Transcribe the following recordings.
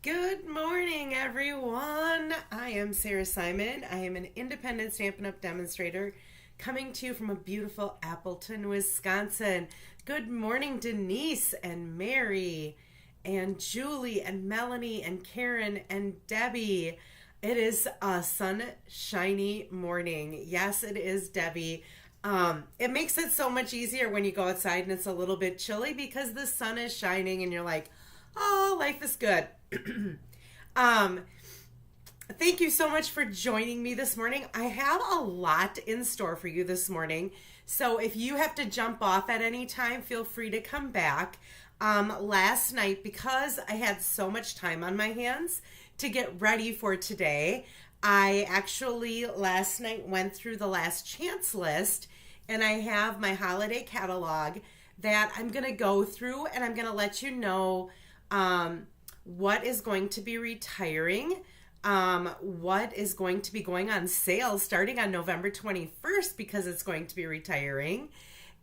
Good morning, everyone. I am Sarah Simon. I am an independent Stampin' Up! Demonstrator coming to you from a beautiful Appleton, Wisconsin. Good morning, Denise and Mary and Julie and Melanie and Karen and Debbie. It is a sunshiny morning. Yes, it is, Debbie. It makes it so much easier when you go outside and it's a little bit chilly because the sun is shining and you're like, oh, life is good. Thank you so much for joining me this morning. I have a lot in store for you this morning. So if you have to jump off at any time, feel free to come back. Last night, because I had so much time on my hands to get ready for today, I actually last night went through the last chance list and I have my holiday catalog that I'm going to go through and I'm going to let you know what is going to be retiring, what is going to be going on sale starting on November 21st because it's going to be retiring,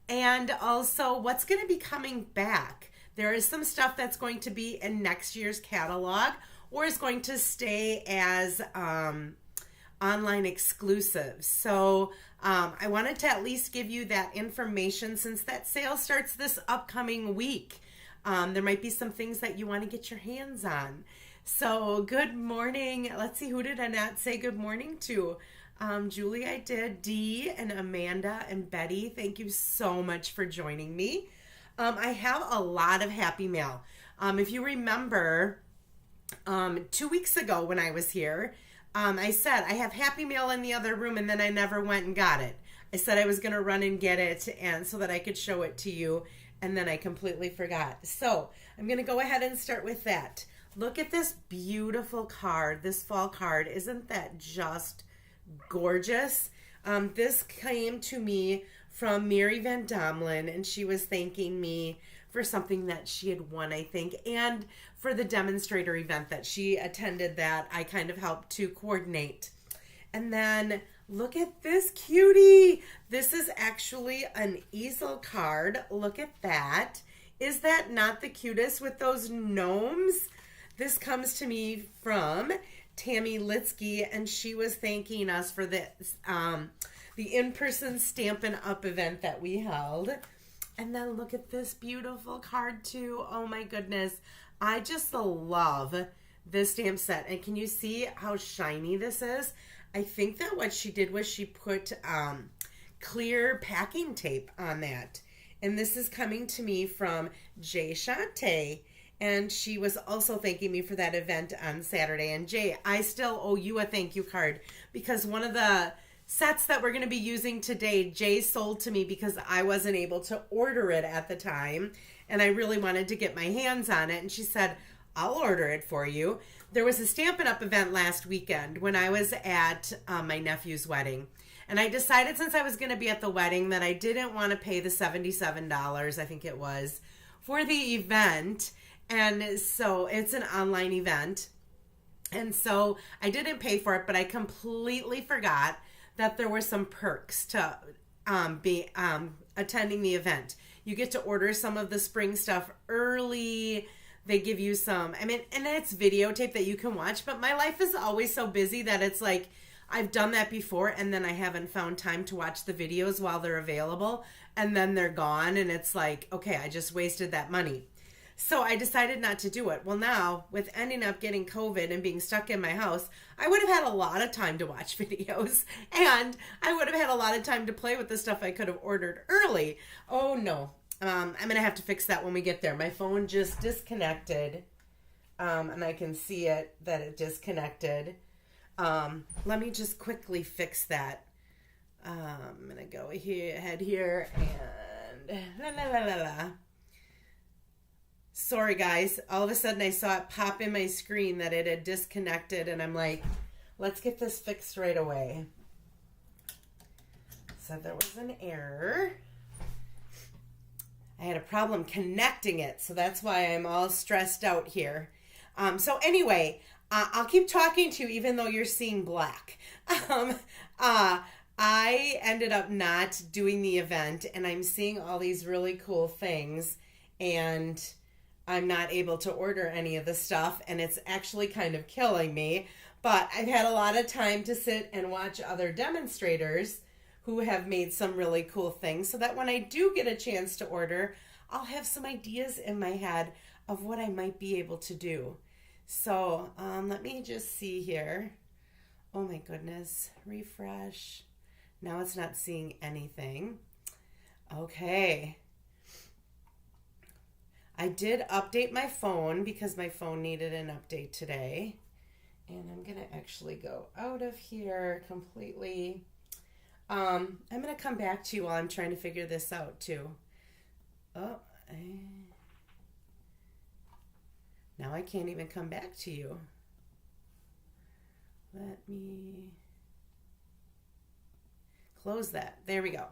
and also what's going to be coming back. There is some stuff that's going to be in next year's catalog or is going to stay as online exclusives. So I wanted to at least give you that information since that sale starts this upcoming week. There might be some things that you want to get your hands on. So good morning. Let's see, who did I not say good morning to? Julie, I did. Dee and Amanda and Betty, thank you so much for joining me. I have a lot of happy mail. If you remember, 2 weeks ago when I was here, I said I have happy mail in the other room and then I never went and got it. I said I was going to run and get it and so that I could show it to you. And then I completely forgot. So I'm going to go ahead and start with that. Look at this beautiful card, this fall card. Isn't that just gorgeous? This came to me from Mary Van Domlin, and she was thanking me for something that she had won, I think, and for the demonstrator event that she attended that I kind of helped to coordinate. And then look at this cutie. This is actually an easel card. Look at that. Is that not the cutest with those gnomes? This comes to me from Tammy Litsky, and she was thanking us for the in-person Stampin' Up! Event that we held. And then look at this beautiful card too. Oh my goodness. I just love this stamp set. And can you see how shiny this is? I think that what she did was she put clear packing tape on that. And this is coming to me from Jay Shante. And she was also thanking me for that event on Saturday. And Jay, I still owe you a thank you card because one of the sets that we're going to be using today, Jay sold to me because I wasn't able to order it at the time. And I really wanted to get my hands on it. And she said, I'll order it for you. There was a Stampin' Up! Event last weekend when I was at my nephew's wedding. And I decided since I was going to be at the wedding that I didn't want to pay the $77, I think it was, for the event. And so it's an online event. And so I didn't pay for it, but I completely forgot that there were some perks to be attending the event. You get to order some of the spring stuff early. They give you some, and it's videotape that you can watch, but my life is always so busy that it's like, I've done that before and then I haven't found time to watch the videos while they're available and then they're gone and it's like, okay, I just wasted that money. So I decided not to do it. Well, now with ending up getting COVID and being stuck in my house, I would have had a lot of time to watch videos and I would have had a lot of time to play with the stuff I could have ordered early. Oh no. I'm going to have to fix that when we get there. My phone just disconnected, and I can see it that it disconnected. Let me just quickly fix that. I'm going to go ahead here and Sorry, guys. All of a sudden I saw it pop in my screen that it had disconnected, and I'm like, let's get this fixed right away. So there was an error. I had a problem connecting it, so that's why I'm all stressed out here. So anyway, I'll keep talking to you even though you're seeing black. I ended up not doing the event, and I'm seeing all these really cool things, and I'm not able to order any of the stuff, and it's actually kind of killing me. But I've had a lot of time to sit and watch other demonstrators who have made some really cool things so that when I do get a chance to order, I'll have some ideas in my head of what I might be able to do. So let me just see here. Oh my goodness, refresh. Now it's not seeing anything. Okay. I did update my phone because my phone needed an update today. And I'm going to actually go out of here completely. I'm going to come back to you while I'm trying to figure this out too. Oh, now I can't even come back to you. Let me close that. There we go.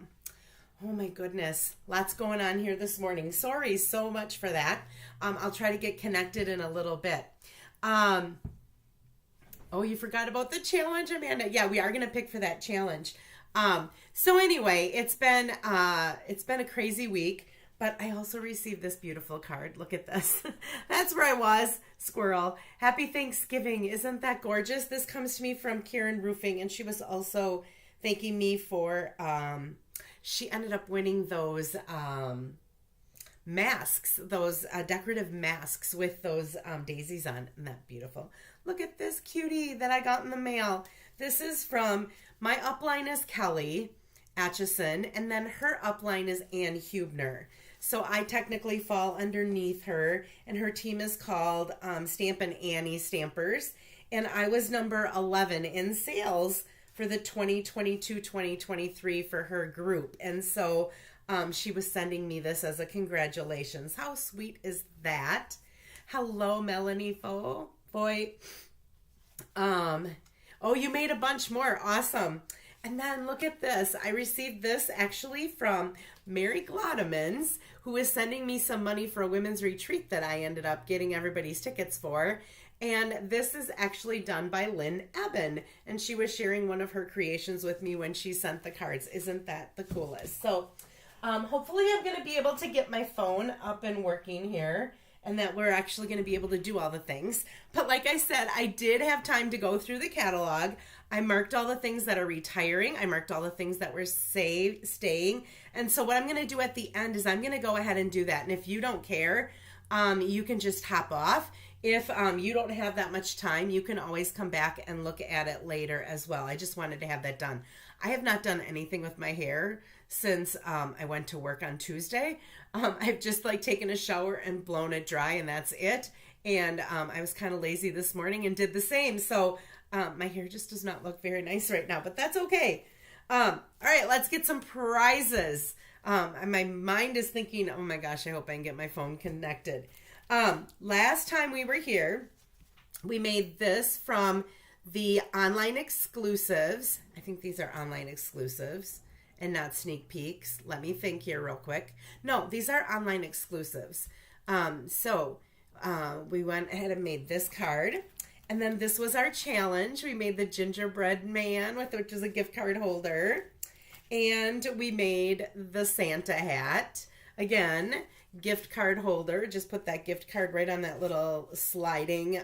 Oh my goodness. Lots going on here this morning. Sorry so much for that. I'll try to get connected in a little bit. Oh, you forgot about the challenge, Amanda. Yeah, we are going to pick for that challenge. So anyway, it's been a crazy week, but I also received this beautiful card. Look at this. That's where I was. Squirrel. Happy Thanksgiving. Isn't that gorgeous? This comes to me from Karen Roofing, and she was also thanking me for, she ended up winning those masks, those decorative masks with those daisies on. Isn't that beautiful? Look at this cutie that I got in the mail. This is from, my upline is Kelly Atchison, and then her upline is Ann Hubner. So I technically fall underneath her, and her team is called Stampin' Annie Stampers. And I was number 11 in sales for the 2022-2023 for her group. And so she was sending me this as a congratulations. How sweet is that? Hello, Melanie Foy. Oh, you made a bunch more. Awesome. And then look at this. I received this actually from Mary Glottemans, who is sending me some money for a women's retreat that I ended up getting everybody's tickets for. And this is actually done by Lynn Eben. And she was sharing one of her creations with me when she sent the cards. Isn't that the coolest? So hopefully I'm going to be able to get my phone up and working here, and that we're actually going to be able to do all the things. But like I said, I did have time to go through the catalog. I marked all the things that are retiring. I marked all the things that were staying. And so what I'm going to do at the end is I'm going to go ahead and do that. And if you don't care, you can just hop off. If you don't have that much time, you can always come back and look at it later as well. I just wanted to have that done. I have not done anything with my hair since I went to work on Tuesday. I've just taken a shower and blown it dry, and that's it. And I was kind of lazy this morning and did the same. So my hair just does not look very nice right now, but that's okay. All right, let's get some prizes. My mind is thinking, oh my gosh, I hope I can get my phone connected. Last time we were here, we made this from the online exclusives. I think these are online exclusives and not sneak peeks. Let me think here real quick. No, these are online exclusives. So we went ahead and made this card. And then this was our challenge. We made the gingerbread man, which is a gift card holder. And we made the Santa hat. Again, gift card holder. Just put that gift card right on that little sliding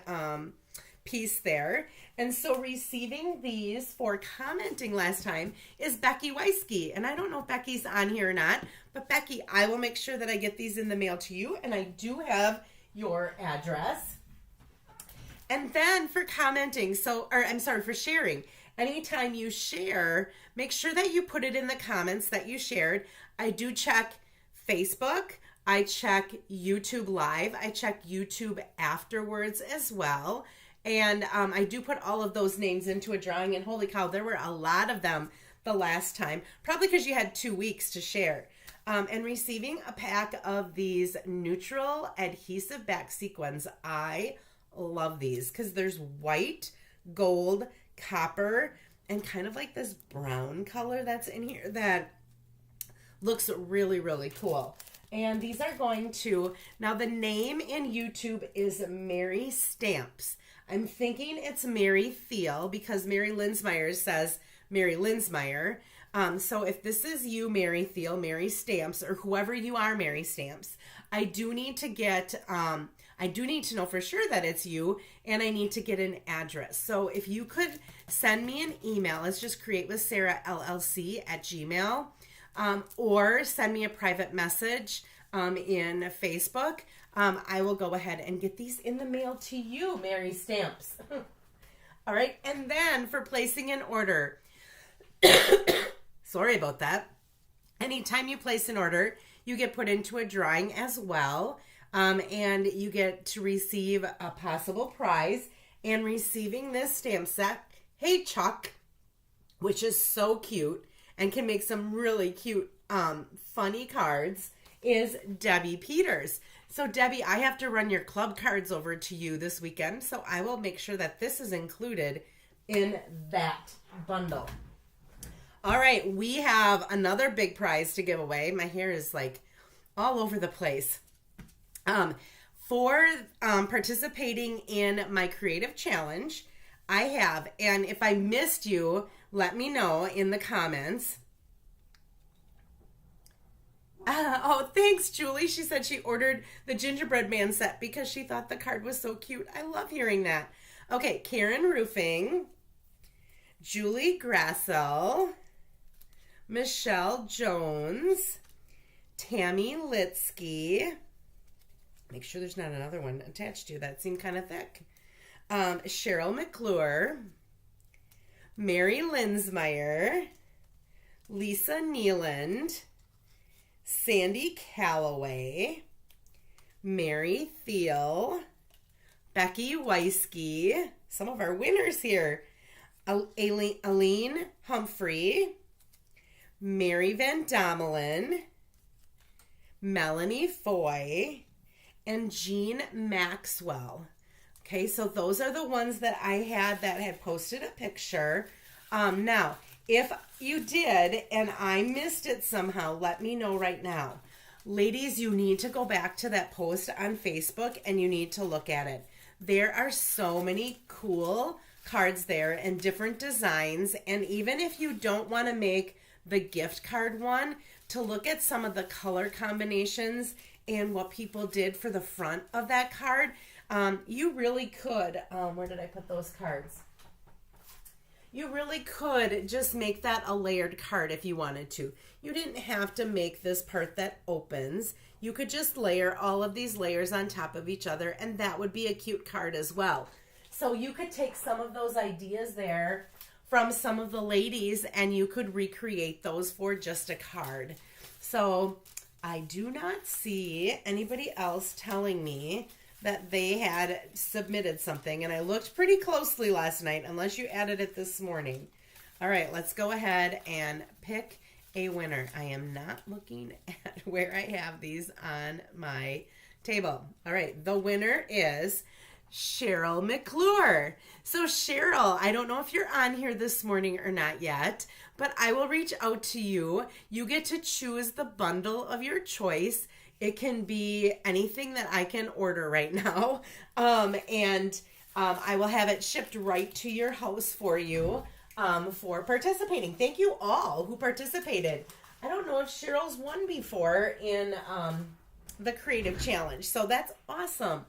piece there. And so receiving these for commenting last time is Becky Weisky. And I don't know if Becky's on here or not, but Becky, I will make sure that I get these in the mail to you. And I do have your address. And then for commenting, for sharing. Anytime you share, make sure that you put it in the comments that you shared. I do check Facebook. I check YouTube Live. I check YouTube afterwards as well. And I do put all of those names into a drawing. And holy cow, there were a lot of them the last time. Probably because you had 2 weeks to share. And receiving a pack of these neutral adhesive back sequins. I love these because there's white, gold, copper, and kind of like this brown color that's in here that looks really, really cool. And these are going to, now the name in YouTube is Mary Stamps. I'm thinking it's Mary Thiel because Mary Linsmeyer says Mary Linsmeyer. So if this is you, Mary Thiel, Mary Stamps, or whoever you are, Mary Stamps, I do need to know for sure that it's you, and I need to get an address. So if you could send me an email, it's just createwithsarahllc@gmail, or send me a private message in Facebook. I will go ahead and get these in the mail to you, Mary Stamps. All right, and then for placing an order, sorry about that. Anytime you place an order, you get put into a drawing as well, and you get to receive a possible prize. And receiving this stamp set, Hey Chuck, which is so cute and can make some really cute, funny cards, is Debbie Peters. So Debbie, I have to run your club cards over to you this weekend, so I will make sure that this is included in that bundle. All right, we have another big prize to give away. My hair is like all over the place. For participating in my creative challenge, I have, and if I missed you, let me know in the comments. Oh, thanks, Julie. She said she ordered the gingerbread man set because she thought the card was so cute. I love hearing that. Okay, Karen Roofing, Julie Grassel, Michelle Jones, Tammy Litsky. Make sure there's not another one attached to you. That seemed kind of thick. Cheryl McClure, Mary Linsmeyer, Lisa Nealand, Sandy Calloway, Mary Thiel, Becky Weisky, some of our winners here, Aline Humphrey, Mary Van Domelin, Melanie Foy, and Jean Maxwell. Okay, so those are the ones that I had that had posted a picture. Now, if you did and I missed it somehow, let me know right now. Ladies, you need to go back to that post on Facebook and you need to look at it. There are so many cool cards there and different designs. And even if you don't want to make the gift card one, to look at some of the color combinations and what people did for the front of that card, you really could, where did I put those cards? You really could just make that a layered card if you wanted to. You didn't have to make this part that opens. You could just layer all of these layers on top of each other, and that would be a cute card as well. So you could take some of those ideas there from some of the ladies, and you could recreate those for just a card. So I do not see anybody else telling me that they had submitted something, and I looked pretty closely last night, unless you added it this morning. All right, let's go ahead and pick a winner. I am not looking at where I have these on my table. All right, the winner is Cheryl McClure. So Cheryl, I don't know if you're on here this morning or not yet, but I will reach out to you. You get to choose the bundle of your choice. It can be anything that I can order right now. I will have it shipped right to your house for you for participating. Thank you all who participated. I don't know if Cheryl's won before in the Creative Challenge, so that's awesome.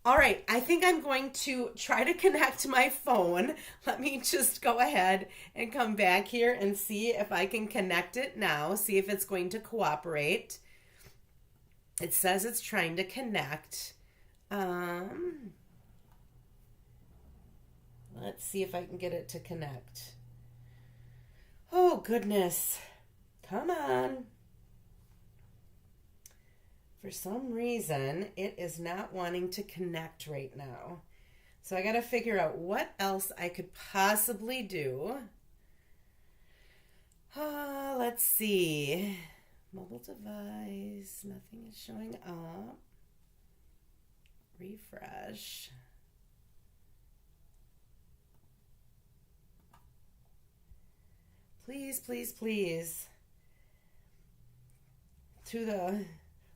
All right, I think I'm going to try to connect my phone. Let me just go ahead and come back here and see if I can connect it now, see if it's going to cooperate. It says it's trying to connect. Let's see if I can get it to connect. Oh, goodness. Come on. For some reason, it is not wanting to connect right now. So I got to figure out what else I could possibly do. Let's see. Mobile device, nothing is showing up. Refresh. Please, please, please. To the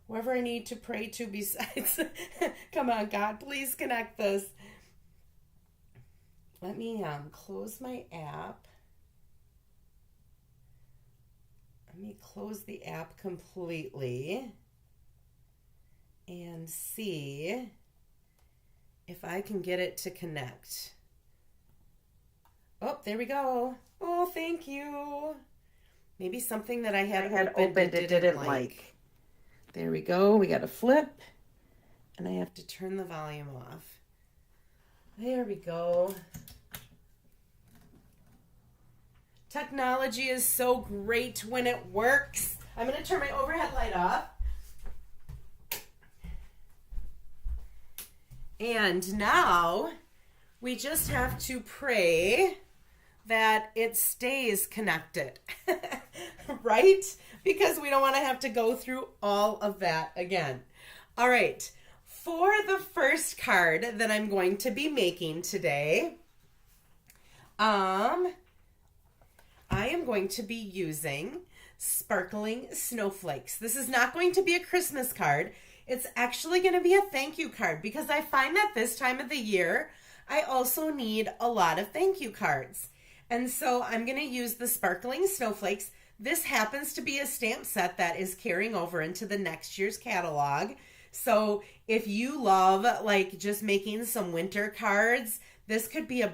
whoever I need to pray to besides. Come on, God, please connect this. Let me close my app. Let me close the app completely and see if I can get it to connect. Oh, there we go. Oh, thank you. Maybe something that I had opened it didn't like. There we go. We got a flip. And I have to turn the volume off. There we go. Technology is so great when it works. I'm going to turn my overhead light off. And now we just have to pray that it stays connected, right? Because we don't want to have to go through all of that again. All right, for the first card that I'm going to be making today, I am going to be using sparkling snowflakes. This is not going to be a Christmas card. It's actually going to be a thank you card because I find that this time of the year, I also need a lot of thank you cards. And so I'm going to use the sparkling snowflakes. This happens to be a stamp set that is carrying over into the next year's catalog. So if you love like just making some winter cards, this could be a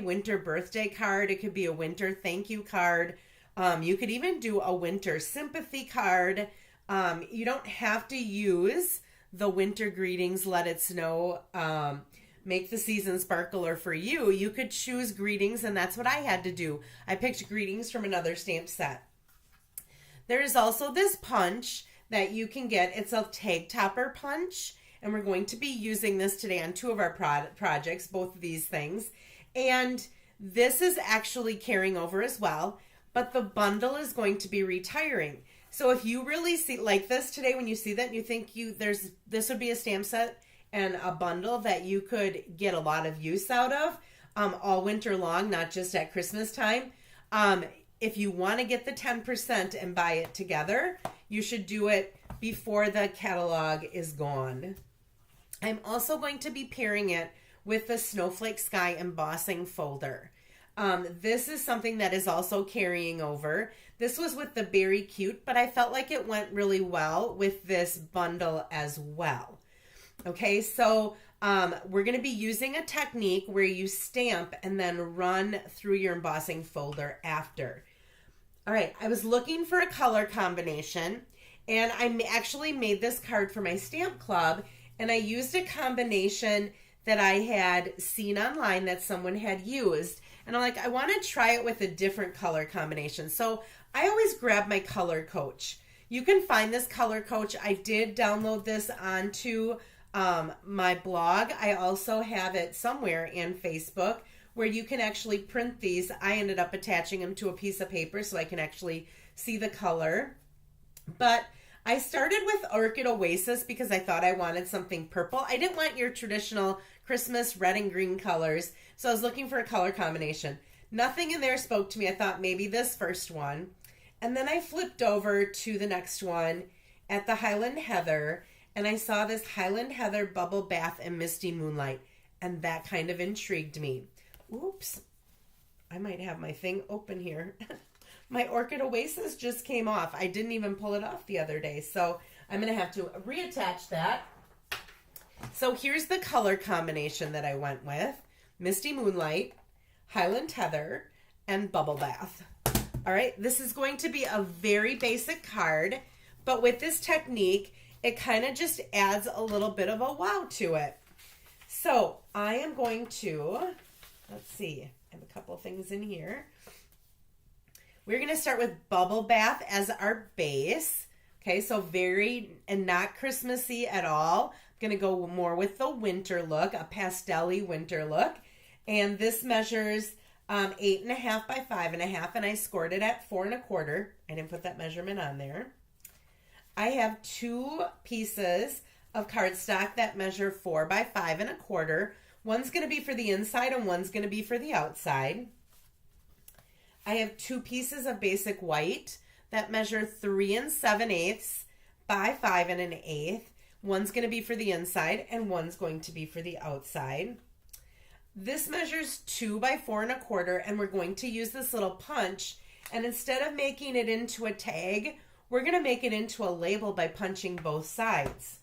winter birthday card. It could be a winter thank you card. You could even do a winter sympathy card. You don't have to use the winter greetings, let it snow, make the season sparkler for you. You could choose greetings, and that's what I had to do. I picked greetings from another stamp set. There is also this punch that you can get. It's a tag topper punch, and we're going to be using this today on two of our projects, both of these things. And this is actually carrying over as well, but the bundle is going to be retiring. So if you really see like this today, when you see that and you think this would be a stamp set and a bundle that you could get a lot of use out of all winter long, not just at Christmas time. If you want to get the 10% and buy it together, you should do it before the catalog is gone. I'm also going to be pairing it with the Snowflake Sky embossing folder. This is something that is also carrying over. This was with the Berry Cute, but I felt like it went really well with this bundle as well. Okay, so we're going to be using a technique where you stamp and then run through your embossing folder after. All right, I was looking for a color combination, and I actually made this card for my stamp club, and I used a combination that I had seen online that someone had used. And I'm like, I want to try it with a different color combination. So I always grab my color coach. You can find this color coach. I did download this onto my blog. I also have it somewhere in Facebook where you can actually print these. I ended up attaching them to a piece of paper so I can actually see the color. But I started with Orchid Oasis because I thought I wanted something purple. I didn't want your traditional Christmas red and green colors, so I was looking for a color combination. Nothing in there spoke to me. I thought maybe this first one. And then I flipped over to the next one at the Highland Heather, and I saw this Highland Heather Bubble Bath and Misty Moonlight, and that kind of intrigued me. Oops, I might have my thing open here. My Orchid Oasis just came off. I didn't even pull it off the other day, so I'm going to have to reattach that. So here's the color combination that I went with. Misty Moonlight, Highland Heather, and Bubble Bath. All right, this is going to be a very basic card, but with this technique, it kind of just adds a little bit of a wow to it. So I am going to, let's see, I have a couple things in here. We're going to start with Bubble Bath as our base. Okay, so very, and not Christmassy at all. I'm going to go more with the winter look, a pastel-y winter look. And this measures 8.5 by 5.5, and I scored it at 4 1/4. I didn't put that measurement on there. I have 2 pieces of cardstock that measure 4 by 5 1/4. One's going to be for the inside and one's going to be for the outside. I have 2 pieces of basic white that measure 3 7/8 by 5 1/8. One's going to be for the inside and one's going to be for the outside. This measures 2 by 4 1/4, and we're going to use this little punch And instead of making it into a tag, we're going to make it into a label by punching both sides.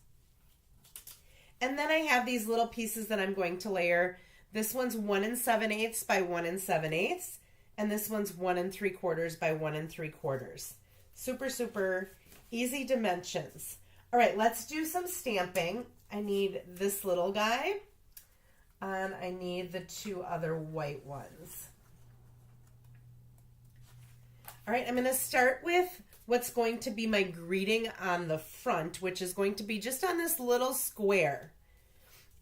And then I have these little pieces that I'm going to layer. This one's 1 7/8 by 1 7/8, and this one's 1 3/4 by 1 3/4. Super, super easy dimensions. All right, let's do some stamping. I need this little guy, and I need the 2 other white ones. All right, I'm going to start with what's going to be my greeting on the front, which is going to be just on this little square.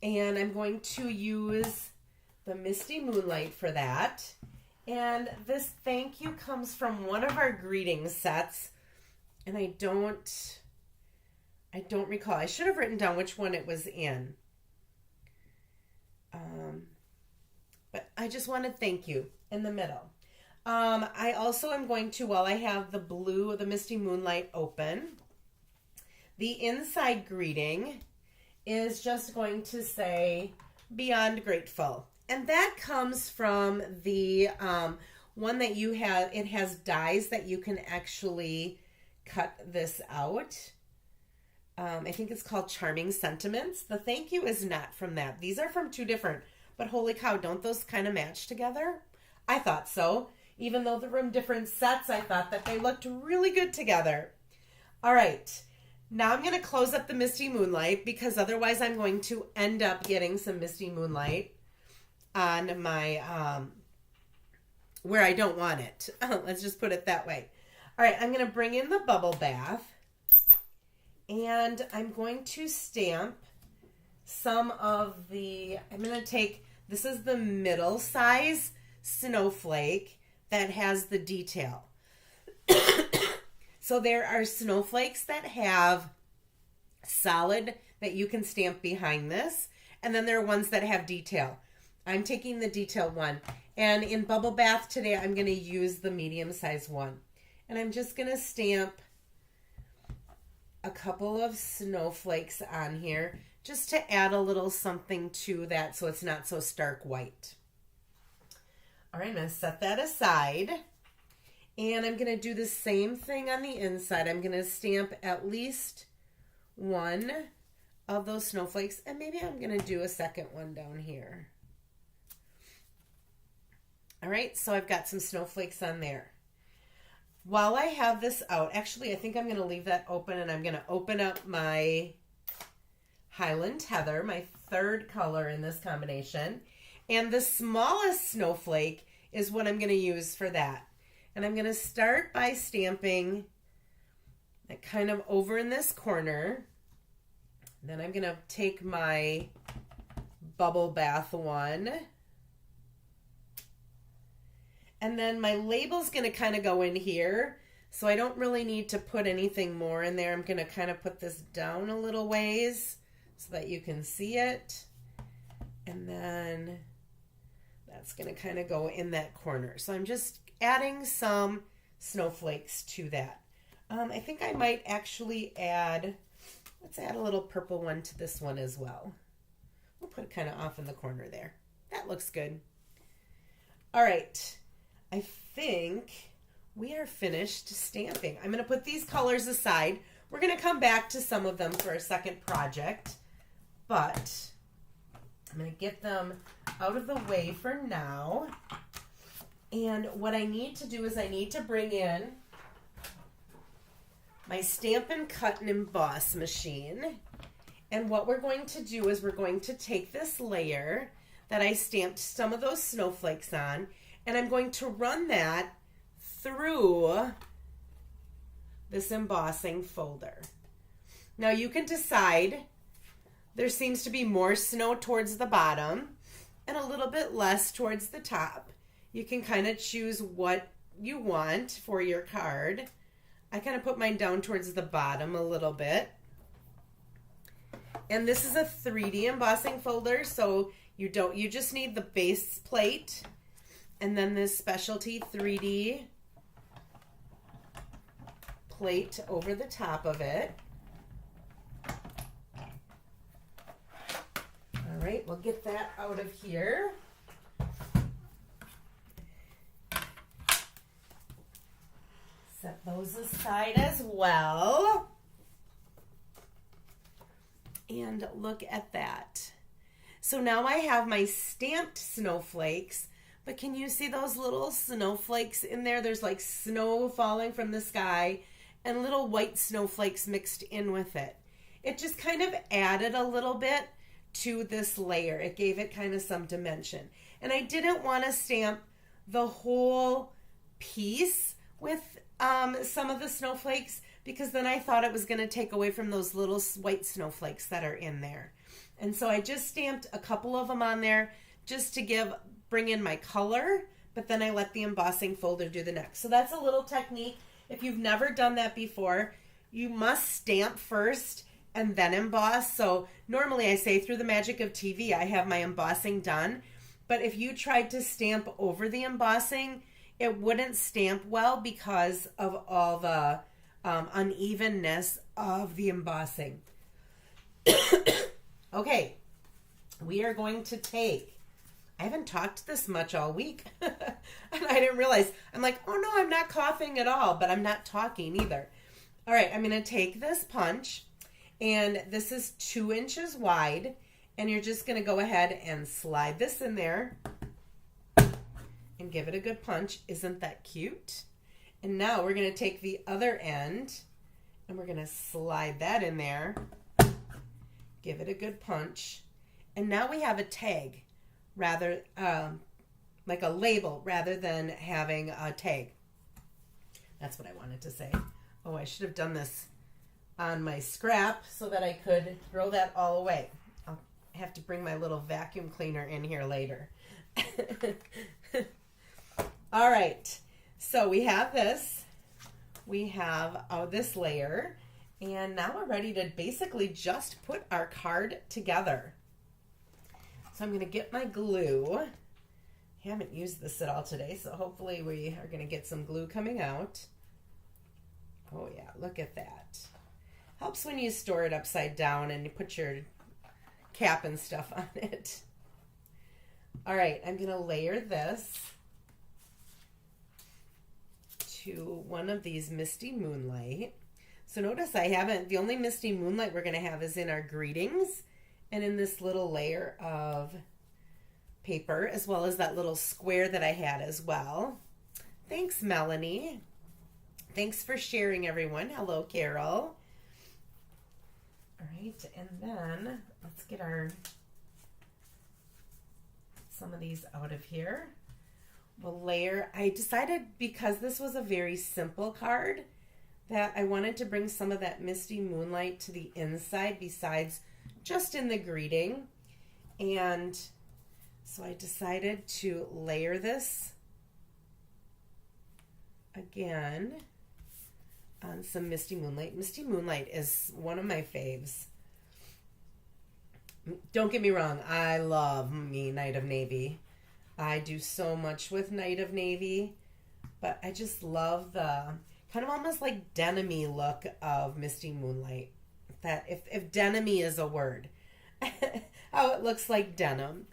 And I'm going to use the Misty Moonlight for that. And this thank you comes from one of our greeting sets. And I don't recall. I should have written down which one it was in. But I just want to thank you in the middle. I also am going to, while I have the blue, the Misty Moonlight open, the inside greeting is just going to say, Beyond Grateful. And that comes from the one that you have. It has dies that you can actually cut this out. I think it's called Charming Sentiments. The thank you is not from that. These are from 2 different, but holy cow, don't those kind of match together? I thought so. Even though they're from different sets, I thought that they looked really good together. All right. Now I'm going to close up the Misty Moonlight because otherwise I'm going to end up getting some Misty Moonlight on my, where I don't want it. Let's just put it that way. All right. I'm going to bring in the bubble bath and I'm going to stamp some of the, I'm going to take, this is the middle size snowflake that has the detail. So there are snowflakes that have solid that you can stamp behind this. And then there are ones that have detail. I'm taking the detail one. And in Bubble Bath today, I'm going to use the medium size one. And I'm just going to stamp a couple of snowflakes on here just to add a little something to that so it's not so stark white. All right, I'm going to set that aside. And I'm going to do the same thing on the inside. I'm going to stamp at least one of those snowflakes. And maybe I'm going to do a second one down here. All right, so I've got some snowflakes on there. While I have this out, actually, I think I'm going to leave that open and I'm going to open up my Highland Heather, my 3rd color in this combination. And the smallest snowflake is what I'm going to use for that. And I'm going to start by stamping that kind of over in this corner. Then I'm going to take my Bubble Bath one. And then my label's going to kind of go in here. So I don't really need to put anything more in there. I'm going to kind of put this down a little ways so that you can see it. And then that's going to kind of go in that corner. So I'm just adding some snowflakes to that. I think I might actually add, let's add a little purple one to this one as well. We'll put it kind of off in the corner there. That looks good. All right. I think we are finished stamping. I'm going to put these colors aside. We're going to come back to some of them for a second project, but I'm going to get them out of the way for now. And what I need to do is I need to bring in my Stampin' Cut and Emboss machine. And what we're going to do is we're going to take this layer that I stamped some of those snowflakes on, and I'm going to run that through this embossing folder. Now you can decide. There seems to be more snow towards the bottom and a little bit less towards the top. You can kind of choose what you want for your card. I kind of put mine down towards the bottom a little bit. And this is a 3D embossing folder, so you just need the base plate and then this specialty 3D plate over the top of it. All right, we'll get that out of here. those aside as well. And look at that. So now I have my stamped snowflakes, but can you see those little snowflakes in there? There's like snow falling from the sky and little white snowflakes mixed in with it. It just kind of added a little bit to this layer. It gave it kind of some dimension. And I didn't want to stamp the whole piece with some of the snowflakes, because then I thought it was going to take away from those little white snowflakes that are in there. And so I just stamped a couple of them on there just to bring in my color, but then I let the embossing folder do the next. So that's a little technique. If you've never done that before, you must stamp first and then emboss. So normally I say through the magic of TV, I have my embossing done. But if you tried to stamp over the embossing, it wouldn't stamp well because of all the unevenness of the embossing. Okay, we are going to take, I haven't talked this much all week, and I didn't realize, I'm like, oh no, I'm not coughing at all, but I'm not talking either. All right, I'm going to take this punch, and this is 2 inches wide, and you're just going to go ahead and slide this in there and give it a good punch. Isn't that cute? And now we're going to take the other end and we're going to slide that in there, give it a good punch, and now we have a tag, rather like a label rather than having a tag. That's what I wanted to say. Oh, I should have done this on my scrap so that I could throw that all away. I'll have to bring my little vacuum cleaner in here later. All right, so we have this. We have this layer, and now we're ready to basically just put our card together. So I'm going to get my glue. I haven't used this at all today, so hopefully we are going to get some glue coming out. Oh yeah, look at that. Helps when you store it upside down and you put your cap and stuff on it. All right, I'm going to layer this to one of these Misty Moonlight. So notice the only Misty Moonlight we're going to have is in our greetings and in this little layer of paper, as well as that little square that I had as well. Thanks, Melanie. Thanks for sharing, everyone. Hello, Carol. All right, and then let's get some of these out of here. We'll layer. I decided, because this was a very simple card, that I wanted to bring some of that Misty Moonlight to the inside besides just in the greeting. And so I decided to layer this again on some Misty Moonlight. Misty Moonlight is one of my faves. Don't get me wrong, I love me Night of Navy. I do so much with Night of Navy, but I just love the kind of almost like denim-y look of Misty Moonlight. That if denim-y is a word, how it looks like denim.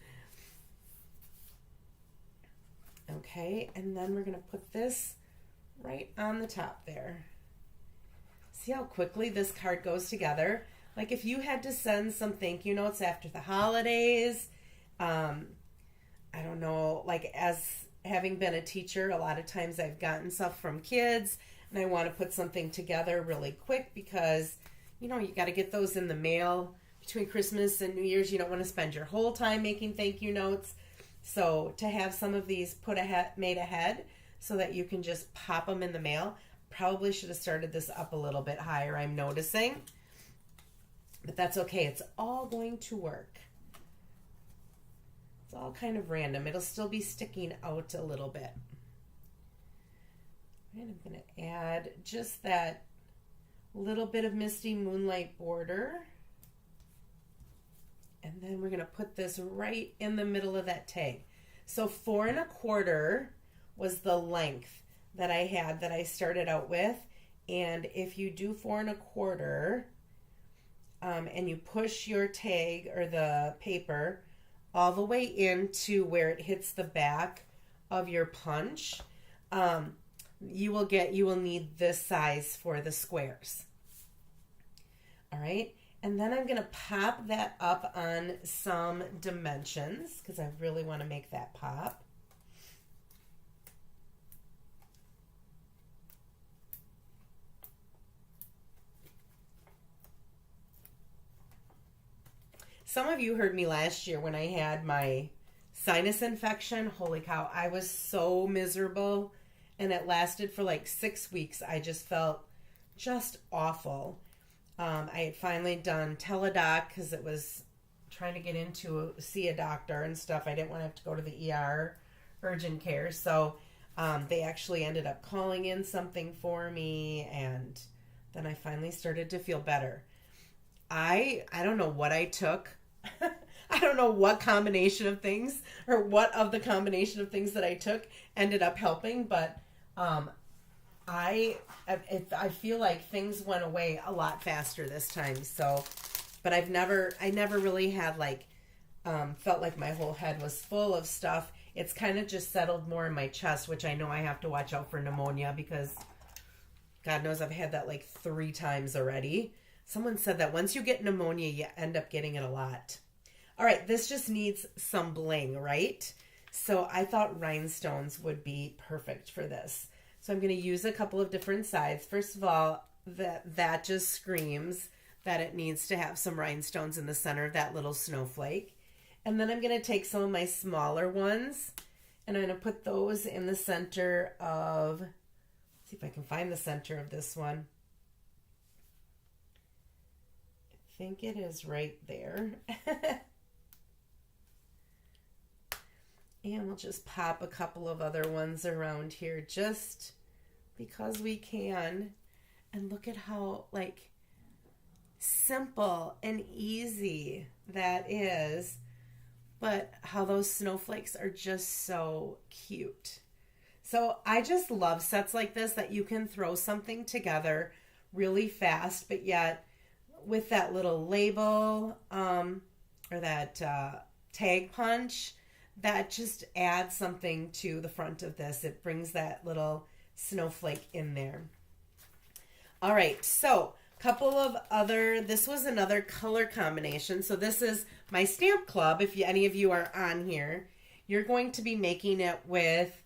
Okay, and then we're going to put this right on the top there. See how quickly this card goes together? Like if you had to send some thank you notes after the holidays, I don't know, like as having been a teacher, a lot of times I've gotten stuff from kids and I want to put something together really quick because, you know, you got to get those in the mail between Christmas and New Year's. You don't want to spend your whole time making thank you notes. So to have some of these made ahead so that you can just pop them in the mail, probably should have started this up a little bit higher, I'm noticing. But that's okay. It's all going to work. It's all kind of random. It'll still be sticking out a little bit. And I'm going to add just that little bit of Misty Moonlight border. And then we're going to put this right in the middle of that tag. So 4 1/4 was the length that I had, that I started out with. And if you do 4 1/4 and you push your tag or the paper all the way into where it hits the back of your punch, you will need this size for the squares. All right. And then I'm going to pop that up on some dimensions because I really want to make that pop. Some of you heard me last year when I had my sinus infection. Holy cow, I was so miserable, and it lasted for like 6 weeks. I just felt just awful. I had finally done Teladoc because it was trying to get into see a doctor and stuff. I didn't want to have to go to the ER, urgent care. So they actually ended up calling in something for me, and then I finally started to feel better. I don't know what I took. I don't know what combination of things or what of the combination of things that I took ended up helping, but I feel like things went away a lot faster this time. So, but I never really had like felt like my whole head was full of stuff. It's kind of just settled more in my chest, which I know I have to watch out for pneumonia because God knows I've had that like 3 times already. Someone said that once you get pneumonia, you end up getting it a lot. All right, this just needs some bling, right? So I thought rhinestones would be perfect for this. So I'm going to use a couple of different sides. First of all, that just screams that it needs to have some rhinestones in the center of that little snowflake. And then I'm going to take some of my smaller ones, and I'm going to put those in the center of, let's see if I can find the center of this one. I think it is right there. And we'll just pop a couple of other ones around here just because we can. And look at how like simple and easy that is, but how those snowflakes are just so cute. So I just love sets like this that you can throw something together really fast, but yet with that little label or that tag punch, that just adds something to the front of this. It brings that little snowflake in there. All right, so couple of this was another color combination. So this is my stamp club. If any of you are on here, you're going to be making it with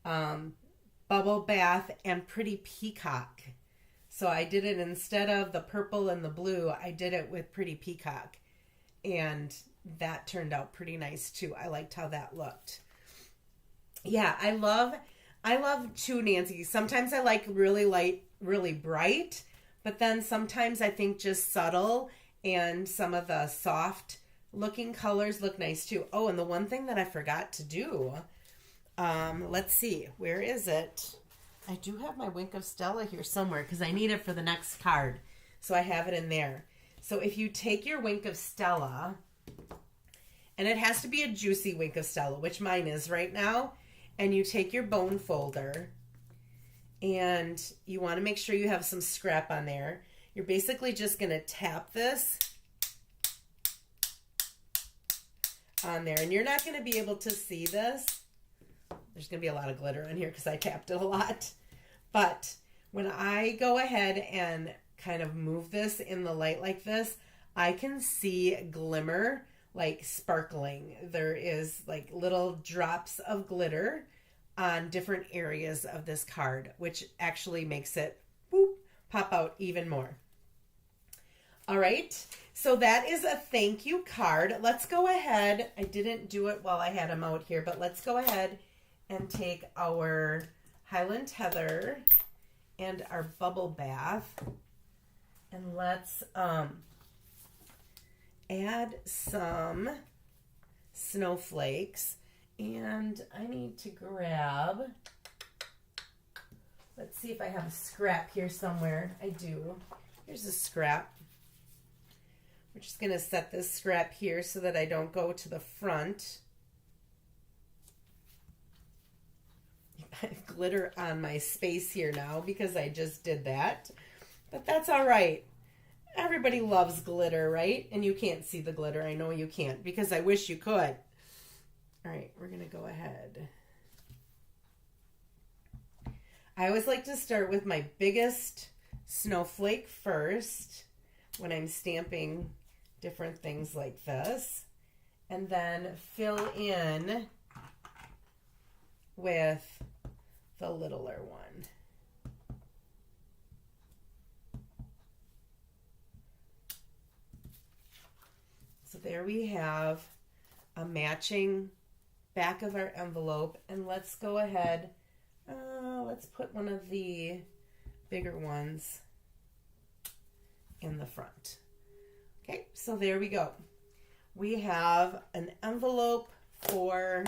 Bubble Bath and Pretty Peacock. So I did it instead of the purple and the blue, I did it with Pretty Peacock. And that turned out pretty nice too. I liked how that looked. Yeah, I love too, Nancy. Sometimes I like really light, really bright, but then sometimes I think just subtle and some of the soft looking colors look nice too. Oh, and the one thing that I forgot to do, let's see, where is it? I do have my Wink of Stella here somewhere because I need it for the next card. So I have it in there. So if you take your Wink of Stella, and it has to be a juicy Wink of Stella, which mine is right now, and you take your bone folder, and you want to make sure you have some scrap on there. You're basically just going to tap this on there, and you're not going to be able to see this. There's going to be a lot of glitter on here because I tapped it a lot. But when I go ahead and kind of move this in the light like this, I can see glimmer, like sparkling. There is like little drops of glitter on different areas of this card, which actually makes it pop out even more. All right, so that is a thank you card. Let's go ahead. I didn't do it while I had them out here, but let's go ahead and take our Highland Heather and our Bubble Bath, and let's add some snowflakes. And I need to grab, let's see if I have a scrap here somewhere. I do. Here's a scrap. We're just going to set this scrap here so that I don't go to the front. I have glitter on my space here now because I just did that. But that's all right. Everybody loves glitter, right? And you can't see the glitter. I know you can't because I wish you could. All right, we're going to go ahead. I always like to start with my biggest snowflake first when I'm stamping different things like this, and then fill in with the littler one. So there we have a matching back of our envelope, and let's go ahead, let's put one of the bigger ones in the front. Okay, so there we go. We have an envelope for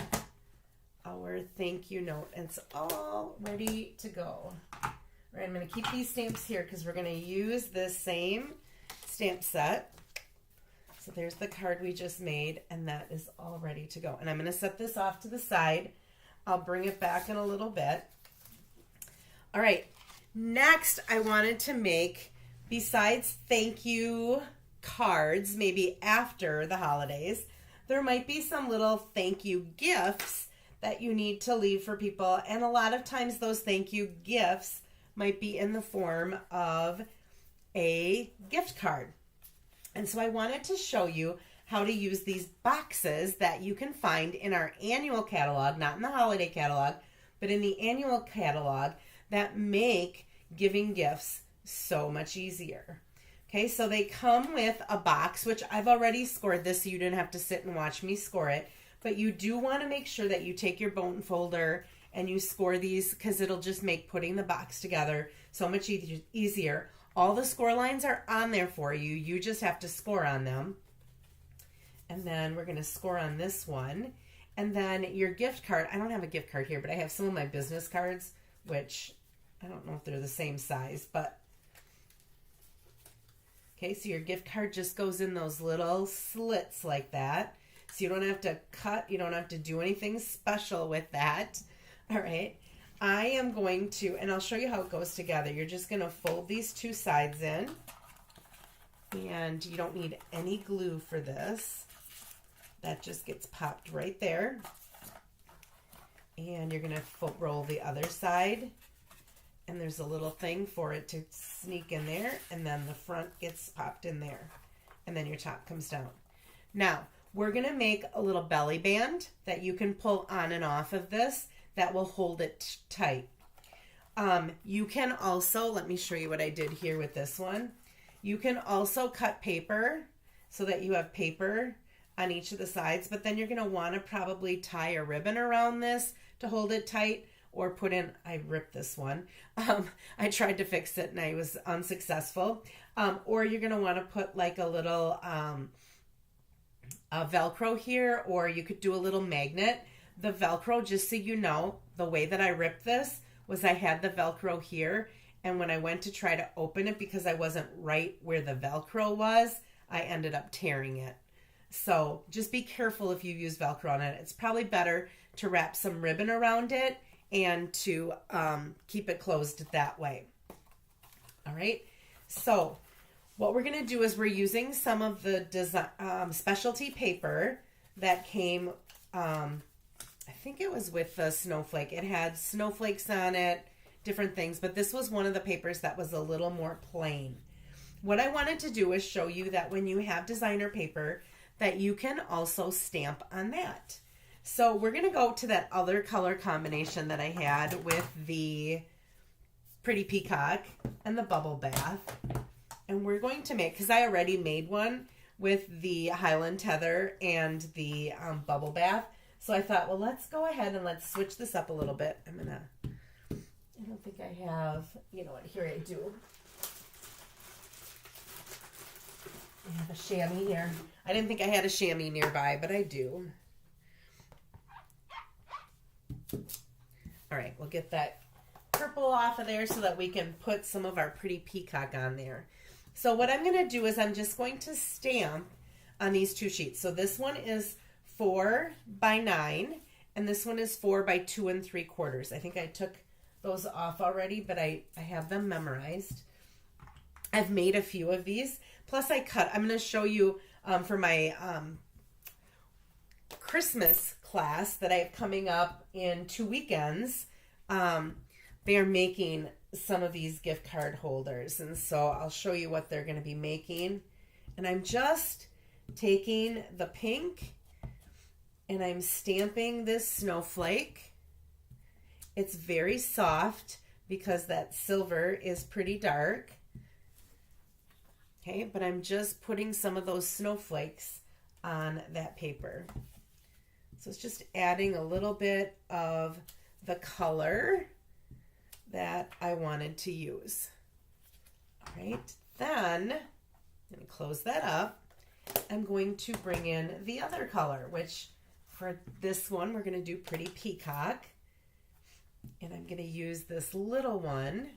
our thank you note, and it's all ready to go. All right, I'm going to keep these stamps here because we're going to use this same stamp set. So there's the card we just made, and that is all ready to go. And I'm going to set this off to the side. I'll bring it back in a little bit. All right, next I wanted to make, besides thank you cards, maybe after the holidays, there might be some little thank you gifts that you need to leave for people. And a lot of times those thank you gifts might be in the form of a gift card. And so I wanted to show you how to use these boxes that you can find in our annual catalog, not in the holiday catalog, but in the annual catalog, that make giving gifts so much easier. Okay, so they come with a box, which I've already scored this so you didn't have to sit and watch me score it. But you do want to make sure that you take your bone folder and you score these, because it'll just make putting the box together so much easier. All the score lines are on there for you. You just have to score on them. And then we're going to score on this one. And then your gift card. I don't have a gift card here, but I have some of my business cards, which I don't know if they're the same size, but okay, so your gift card just goes in those little slits like that. So you don't have to cut, you don't have to do anything special with that. All right. I am going to, and I'll show you how it goes together. You're just going to fold these two sides in, and you don't need any glue for this. That just gets popped right there. And you're going to roll the other side, and there's a little thing for it to sneak in there, and then the front gets popped in there, and then your top comes down. Now, we're going to make a little belly band that you can pull on and off of this that will hold it tight. You can also, let me show you what I did here with this one. You can also cut paper so that you have paper on each of the sides, but then you're going to want to probably tie a ribbon around this to hold it tight, or put in, I ripped this one. I tried to fix it and I was unsuccessful. Or you're going to want to put like a little Velcro here, or you could do a little magnet. The Velcro, just so you know, the way that I ripped this was I had the Velcro here, and when I went to try to open it, because I wasn't right where the Velcro was, I ended up tearing it. So just be careful if you use Velcro on it. It's probably better to wrap some ribbon around it and to keep it closed that way. All right, so what we're going to do is we're using some of the design, specialty paper that came, I think it was with the snowflake. It had snowflakes on it, different things, but this was one of the papers that was a little more plain. What I wanted to do is show you that when you have designer paper, that you can also stamp on that. So we're going to go to that other color combination that I had with the Pretty Peacock and the Bubble Bath. And we're going to make, because I already made one with the Highland Tether and the Bubble Bath. So I thought, well, let's go ahead and let's switch this up a little bit. I don't think I have, you know what, here I do. I have a chamois here. I didn't think I had a chamois nearby, but I do. All right, we'll get that purple off of there so that we can put some of our Pretty Peacock on there. So what I'm going to do is I'm just going to stamp on these two sheets. So this one is 4 by 9, and this one is 4 by 2 3/4. I think I took those off already, but I have them memorized. I've made a few of these. Plus I cut, I'm going to show you for my Christmas class that I have coming up in 2 weekends. they are making some of these gift card holders. And so I'll show you what they're going to be making. And I'm just taking the pink and I'm stamping this snowflake. It's very soft because that silver is pretty dark. Okay, but I'm just putting some of those snowflakes on that paper. So it's just adding a little bit of the color that I wanted to use. All right, then I'm going to close that up. I'm going to bring in the other color, which for this one, we're going to do Pretty Peacock. And I'm going to use this little one.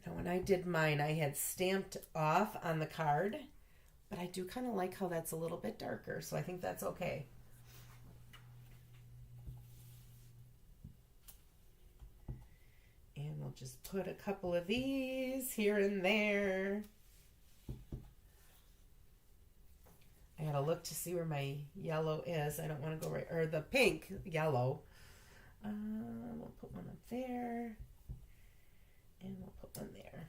Now, when I did mine, I had stamped off on the card, but I do kind of like how that's a little bit darker, so I think that's okay. And we'll just put a couple of these here and there. I gotta look to see where my yellow is. I don't want to go right, or the pink, yellow. We'll put one up there, and we'll put one there.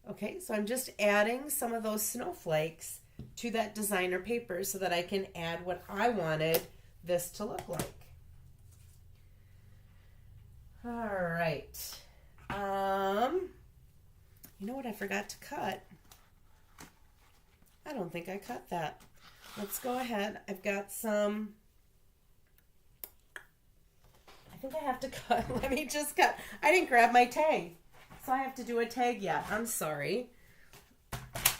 Okay, so I'm just adding some of those snowflakes to that designer paper so that I can add what I wanted this to look like. All right. You know what I forgot to cut? I don't think I cut that. Let's go ahead. I've got some. I think I have to cut. Let me just cut. I didn't grab my tag, so I have to do a tag yet. I'm sorry.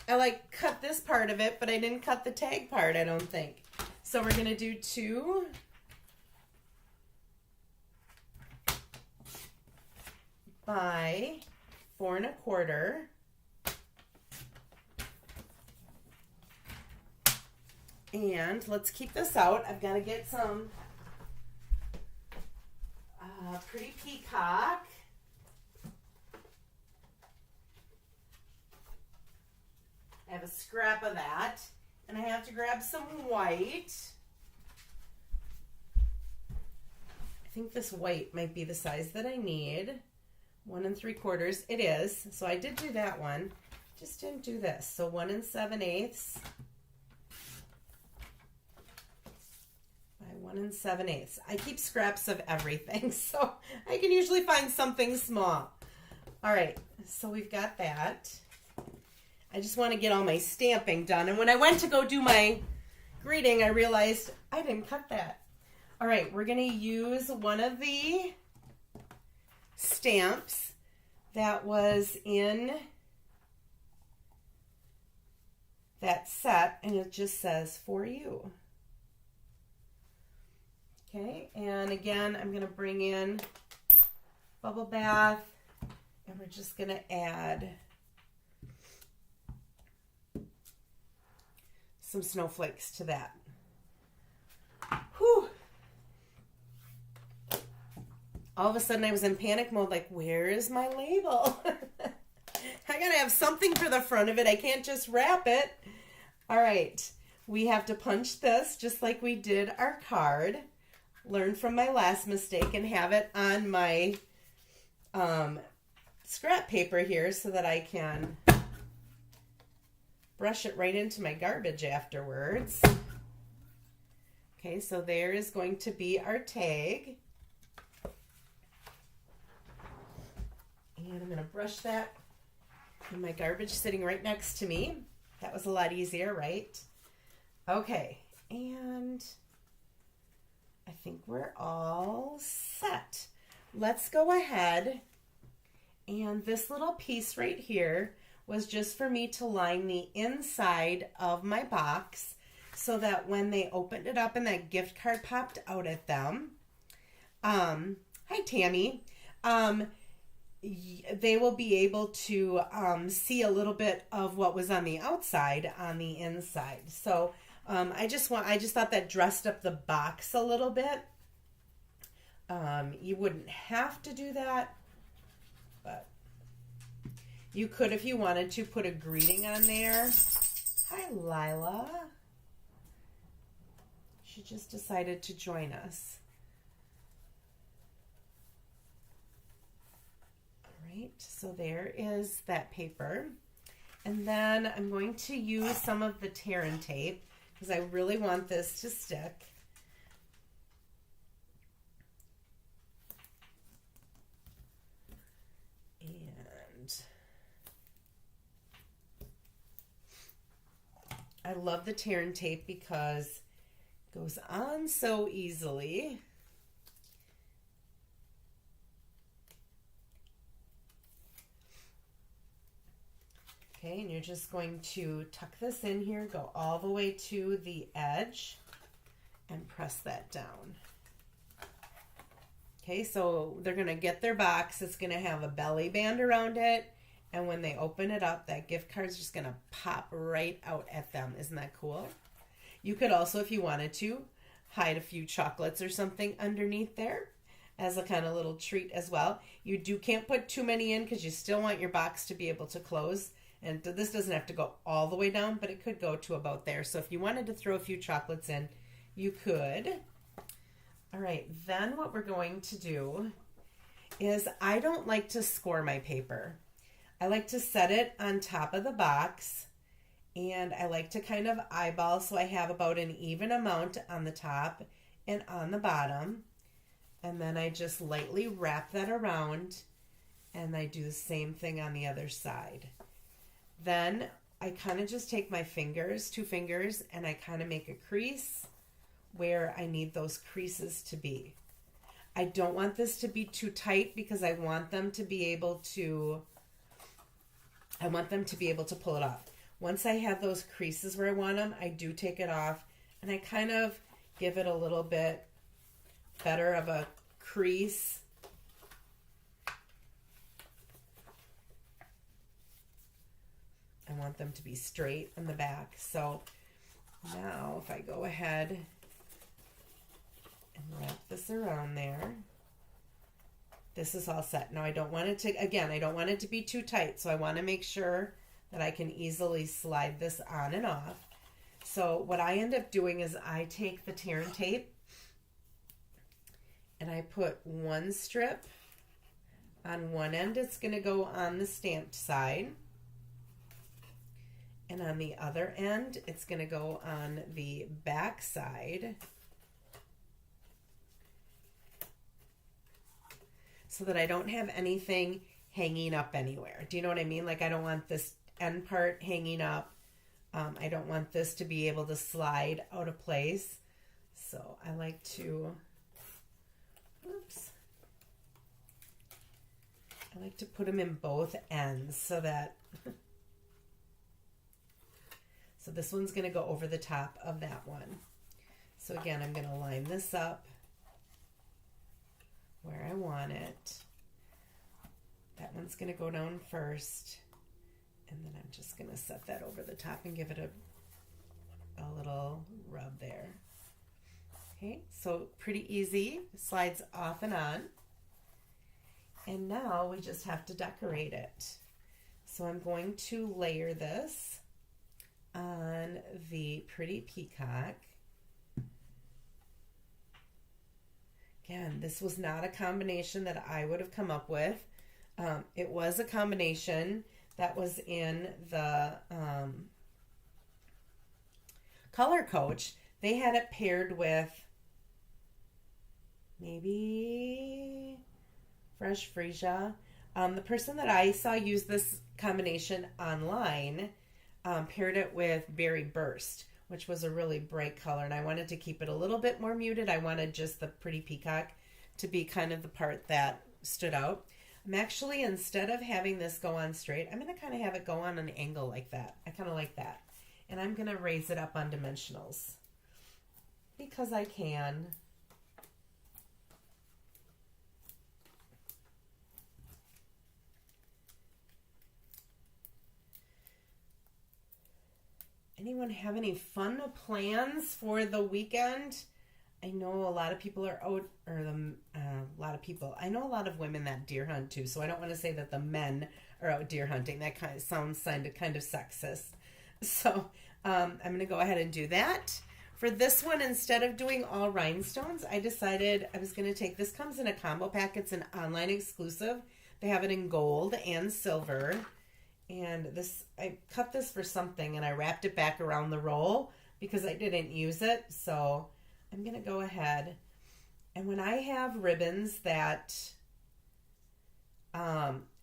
I cut this part of it, but I didn't cut the tag part, I don't think. So we're going to do 2. By 4 1/4. And let's keep this out. I've got to get some Pretty Peacock. I have a scrap of that. And I have to grab some white. I think this white might be the size that I need. 1 3/4. It is. So I did do that one. Just didn't do this. So 1 7/8. By 1 7/8. I keep scraps of everything, so I can usually find something small. All right. So we've got that. I just want to get all my stamping done. And when I went to go do my greeting, I realized I didn't cut that. All right. We're going to use one of the stamps that was in that set, and it just says for you. Okay, and again, I'm going to bring in bubble bath, and we're just going to add some snowflakes to that. Whew. All of a sudden I was in panic mode, like, where is my label? I gotta have something for the front of it. I can't just wrap it. All right, we have to punch this just like we did our card. Learn from my last mistake and have it on my scrap paper here so that I can brush it right into my garbage afterwards. Okay, so there is going to be our tag. And I'm going to brush that in my garbage sitting right next to me. That was a lot easier, right? Okay, and I think we're all set. Let's go ahead, and this little piece right here was just for me to line the inside of my box so that when they opened it up and that gift card popped out at them, hi Tammy, they will be able to see a little bit of what was on the outside on the inside. So I just thought that dressed up the box a little bit. You wouldn't have to do that, but you could if you wanted to put a greeting on there. Hi Lila. She just decided to join us. All right, so there is that paper. And then I'm going to use some of the tear and tape because I really want this to stick. And I love the tear and tape because it goes on so easily. Okay, and you're just going to tuck this in here, go all the way to the edge, and press that down. Okay, so they're going to get their box. It's going to have a belly band around it, and when they open it up, that gift card is just going to pop right out at them. Isn't that cool? You could also, if you wanted to, hide a few chocolates or something underneath there as a kind of little treat as well. You can't put too many in because you still want your box to be able to close. And this doesn't have to go all the way down, but it could go to about there. So if you wanted to throw a few chocolates in, you could. All right, then what we're going to do is I don't like to score my paper. I like to set it on top of the box, and I like to kind of eyeball so I have about an even amount on the top and on the bottom. And then I just lightly wrap that around, and I do the same thing on the other side. Then I kind of just take my fingers, 2 fingers, and I kind of make a crease where I need those creases to be. I don't want this to be too tight because I want them to be able to pull it off. Once I have those creases where I want them, I do take it off, and I kind of give it a little bit better of a crease. I want them to be straight in the back. So now if I go ahead and wrap this around there, this is all set. Now I don't want it to be too tight. So I want to make sure that I can easily slide this on and off. So what I end up doing is I take the tear and tape and I put one strip on one end. It's going to go on the stamped side. And on the other end, it's going to go on the back side. So that I don't have anything hanging up anywhere. Do you know what I mean? Like I don't want this end part hanging up. I don't want this to be able to slide out of place. So I like to, I like to put them in both ends so that so this one's going to go over the top of that one. So again, I'm going to line this up where I want it. That one's going to go down first. And then I'm just going to set that over the top and give it a little rub there. Okay, so pretty easy. Slides off and on. And now we just have to decorate it. So I'm going to layer this on the pretty peacock. Again, this was not a combination that I would have come up with. It was a combination that was in the Color Coach. They had it paired with maybe Fresh Freesia. The person that I saw use this combination online paired it with Berry Burst, which was a really bright color, and I wanted to keep it a little bit more muted. I wanted just the pretty peacock to be kind of the part that stood out. I'm actually, instead of having this go on straight, I'm going to kind of have it go on an angle like that. I kind of like that. And I'm going to raise it up on dimensionals because I can. Anyone have any fun plans for the weekend? I know a lot of people are out, or a lot of people. I know a lot of women that deer hunt too, so I don't want to say that the men are out deer hunting. That kind of sexist. So I'm going to go ahead and do that. For this one, instead of doing all rhinestones, I decided I was going to take, this comes in a combo pack. It's an online exclusive. They have it in gold and silver. And this, I cut this for something and I wrapped it back around the roll because I didn't use it. So I'm going to go ahead. And when I have ribbons that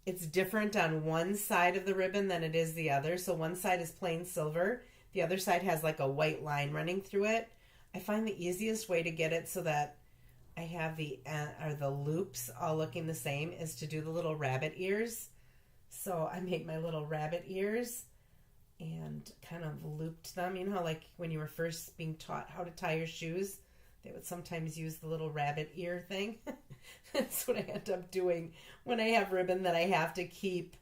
it's different on one side of the ribbon than it is the other. So one side is plain silver. The other side has like a white line running through it. I find the easiest way to get it so that I have the loops all looking the same is to do the little rabbit ears. So I made my little rabbit ears and kind of looped them. You know how like when you were first being taught how to tie your shoes, they would sometimes use the little rabbit ear thing. That's what I end up doing when I have ribbon that I have to keep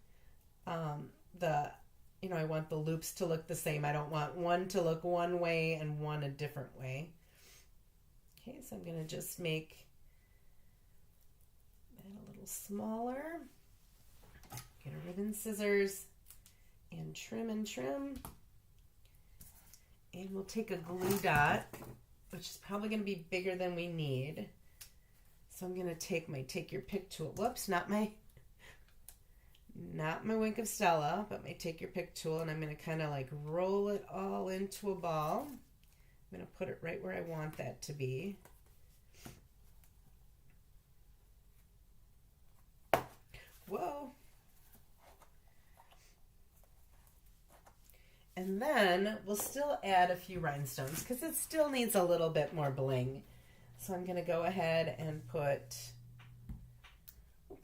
I want the loops to look the same. I don't want one to look one way and one a different way. Okay, so I'm going to just make that a little smaller. Get a ribbon scissors and trim and trim. And we'll take a glue dot, which is probably going to be bigger than we need. So I'm going to take my Take Your Pick tool. Whoops, not my Wink of Stella, but my Take Your Pick tool, and I'm going to kind of like roll it all into a ball. I'm going to put it right where I want that to be. Whoa. And then we'll still add a few rhinestones because it still needs a little bit more bling. So I'm going to go ahead and we'll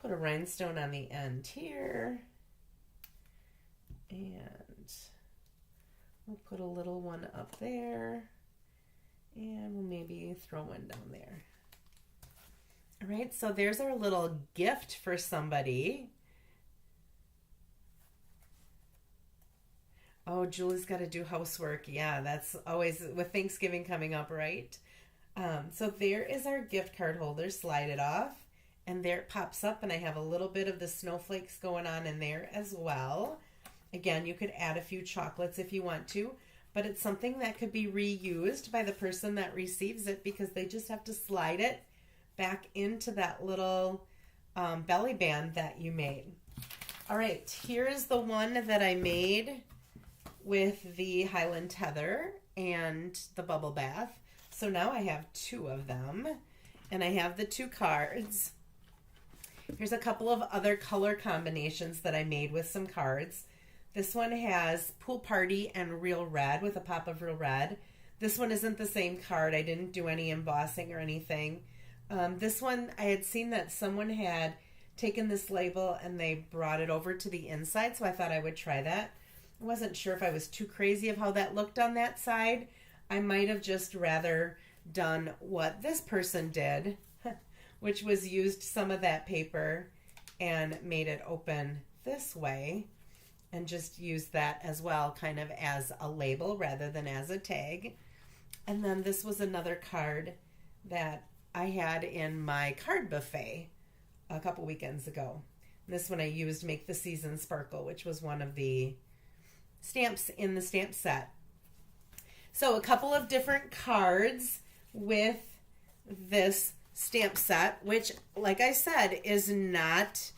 put a rhinestone on the end here. And we'll put a little one up there. And we'll maybe throw one down there. All right, so there's our little gift for somebody. Oh, Julie's got to do housework. Yeah, that's always with Thanksgiving coming up, right? So there is our gift card holder. Slide it off, and there it pops up, and I have a little bit of the snowflakes going on in there as well. Again, you could add a few chocolates if you want to, but it's something that could be reused by the person that receives it because they just have to slide it back into that little belly band that you made. All right, here's the one that I made with the Highland Tether and the bubble bath. So now I have two of them, and I have the two cards. Here's a couple of other color combinations that I made with some cards. This one has Pool Party and Real Red with a pop of Real Red. This one isn't the same card. I didn't do any embossing or anything. This one, I had seen that someone had taken this label and they brought it over to the inside, so I thought I would try that. I wasn't sure if I was too crazy of how that looked on that side. I might have just rather done what this person did, which was used some of that paper and made it open this way and just used that as well, kind of as a label rather than as a tag. And then this was another card that I had in my card buffet a couple weekends ago. And this one I used Make the Season Sparkle, which was one of the stamps in the stamp set. So a couple of different cards with this stamp set, which, like I said, is not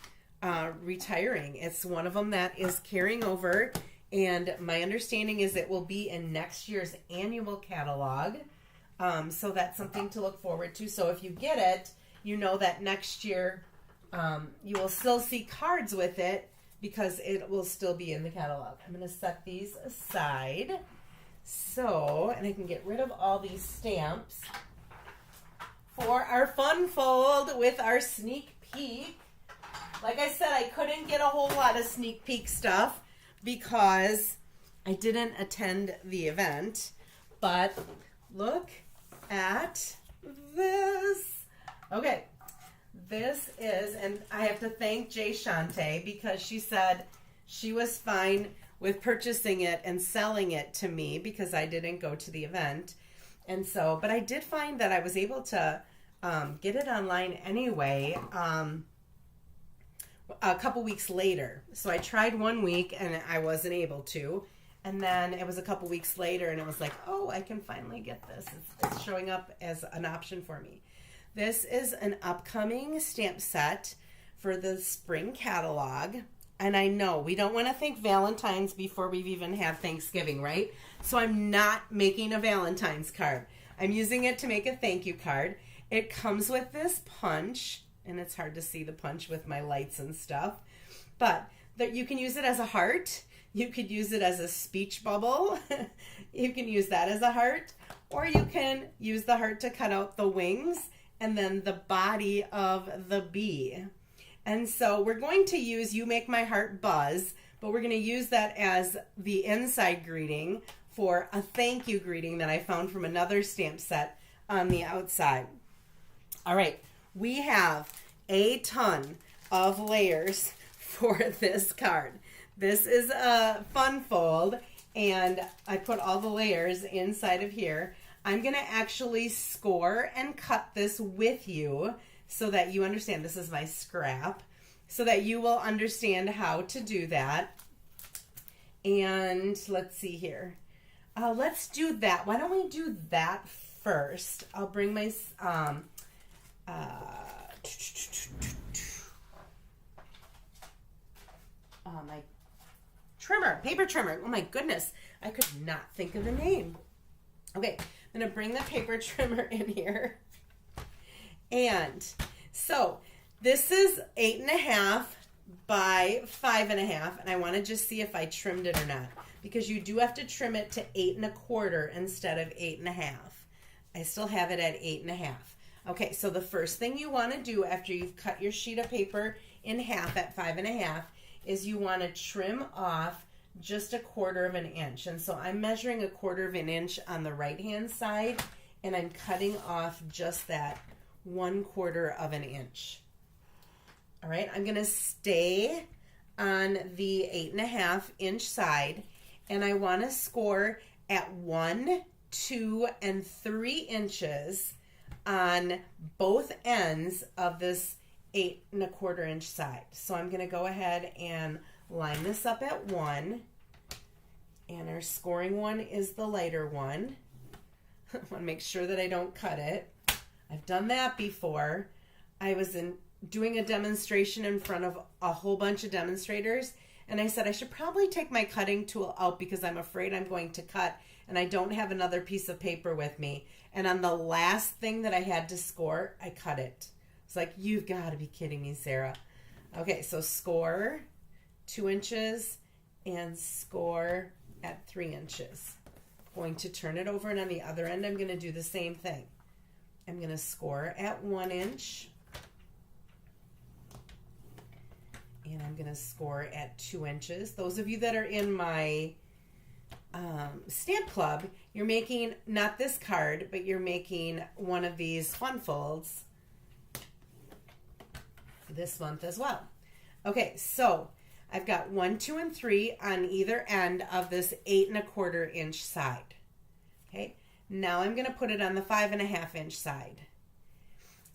retiring. It's one of them that is carrying over, and my understanding is it will be in next year's annual catalog. So that's something to look forward to. So if you get it, you know that next year you will still see cards with it because it will still be in the catalog. I'm going to set these aside and I can get rid of all these stamps for our fun fold with our sneak peek. Like I said, I couldn't get a whole lot of sneak peek stuff because I didn't attend the event, but look at this. Okay, this is, and I have to thank Jay Shante because she said she was fine with purchasing it and selling it to me because I didn't go to the event. And so, but I did find that I was able to get it online anyway a couple weeks later. So I tried 1 week and I wasn't able to. And then it was a couple weeks later, and it was like, oh, I can finally get this. It's showing up as an option for me. This is an upcoming stamp set for the spring catalog. And I know we don't want to think Valentine's before we've even had Thanksgiving, right? So I'm not making a Valentine's card. I'm using it to make a thank you card. It comes with this punch, and it's hard to see the punch with my lights and stuff. But that you can use it as a heart. You could use it as a speech bubble. You can use that as a heart. Or you can use the heart to cut out the wings and then the body of the bee. And so we're going to use You Make My Heart Buzz, but we're going to use that as the inside greeting for a thank you greeting that I found from another stamp set on the outside. All right, we have a ton of layers for this card. This is a fun fold, and I put all the layers inside of here. I'm going to actually score and cut this with you so that you understand. This is my scrap, so that you will understand how to do that. And let's see here. Let's do that. Why don't we do that first? I'll bring my my trimmer, paper trimmer. Oh my goodness, I could not think of the name. Okay, I'm gonna bring the paper trimmer in here. And so this is 8.5 by 5.5, and I want to just see if I trimmed it or not, because you do have to trim it to 8 1/4 instead of 8.5. I still have it at 8.5. Okay, so the first thing you want to do after you've cut your sheet of paper in half at 5.5 is you want to trim off just 1/4 inch. And so I'm measuring 1/4 inch on the right hand side, and I'm cutting off just that 1/4 inch. All right, I'm going to stay on the 8.5 inch side, and I want to score at 1, 2, and 3 inches on both ends of this 8 1/4 inch side. So I'm going to go ahead and line this up at 1, and our scoring one is the lighter one. I want to make sure that I don't cut it. I've done that before. I was doing a demonstration in front of a whole bunch of demonstrators, and I said I should probably take my cutting tool out because I'm afraid I'm going to cut and I don't have another piece of paper with me. And on the last thing that I had to score, I cut it. It's like, you've got to be kidding me, Sarah. Okay, so score 2 inches and score at 3 inches. Going to turn it over, and on the other end, I'm going to do the same thing. I'm going to score at 1 inch, and I'm going to score at 2 inches. Those of you that are in my stamp club, you're making not this card, but you're making one of these fun folds this month as well. Okay, so I've got 1, 2, and 3 on either end of this 8 1/4 inch side. Okay, now I'm going to put it on the 5.5 inch side.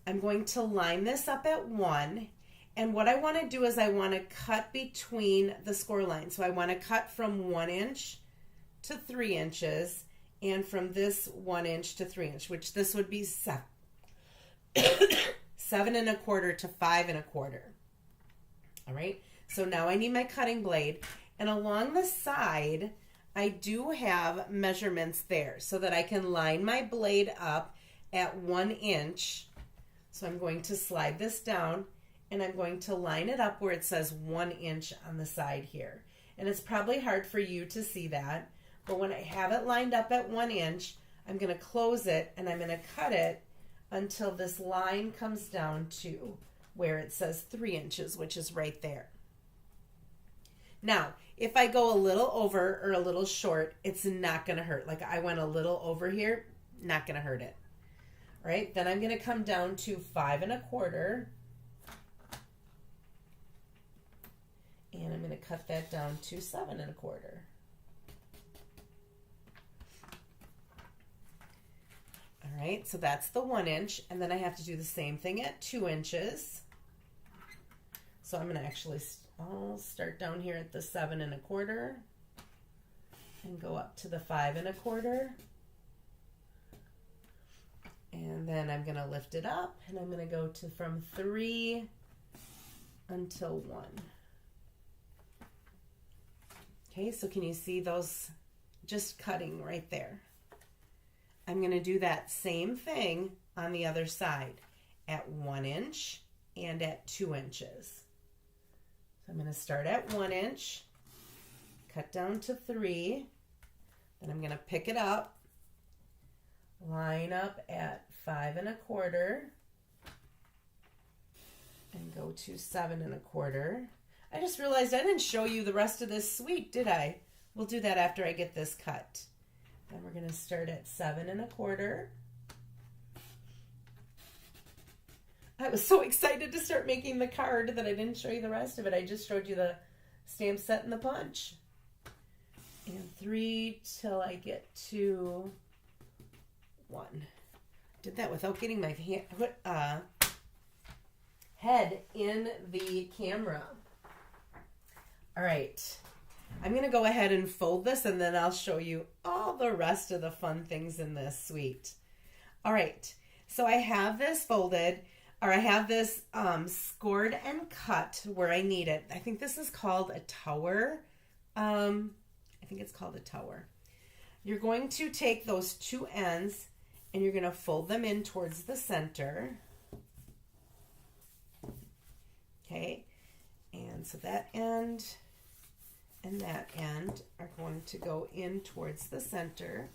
I'm going to line this up at 1, and what I want to do is I want to cut between the score lines. So I want to cut from 1 inch to 3 inches, and from this 1 inch to 3 inch, which this would be 7 1/4 to 5 1/4. All right, so now I need my cutting blade, and along the side I do have measurements there so that I can line my blade up at 1 inch. So I'm going to slide this down, and I'm going to line it up where it says 1 inch on the side here. And it's probably hard for you to see that, but when I have it lined up at 1 inch, I'm going to close it, and I'm going to cut it until this line comes down to where it says 3 inches, which is right there. Now, if I go a little over or a little short, it's not going to hurt. Like I went a little over here, not going to hurt it. All right, then I'm going to come down to 5 1/4, and I'm going to cut that down to 7 1/4. All right, so that's the 1 inch, and then I have to do the same thing at 2 inches. So I'm going to actually, I'll start down here at the 7 1/4, and go up to the 5 1/4. And then I'm going to lift it up, and I'm going to go to from 3 until 1. Okay, so can you see those just cutting right there? I'm going to do that same thing on the other side at 1 inch and at 2 inches. So I'm going to start at 1 inch, cut down to 3, then I'm going to pick it up, line up at 5 1/4, and go to 7 1/4. I just realized I didn't show you the rest of this suite, did I? We'll do that after I get this cut. Then we're going to start at 7 1/4. I was so excited to start making the card that I didn't show you the rest of it. I just showed you the stamp set and the punch. And 3 till I get to 1. Did that without getting my head in the camera. All right. I'm going to go ahead and fold this, and then I'll show you all the rest of the fun things in this suite. All right. So I have this folded, or I have this scored and cut where I need it. I think this is called a tower. I think it's called a tower. You're going to take those two ends and you're going to fold them in towards the center. Okay. And so that end and that end are going to go in towards the center.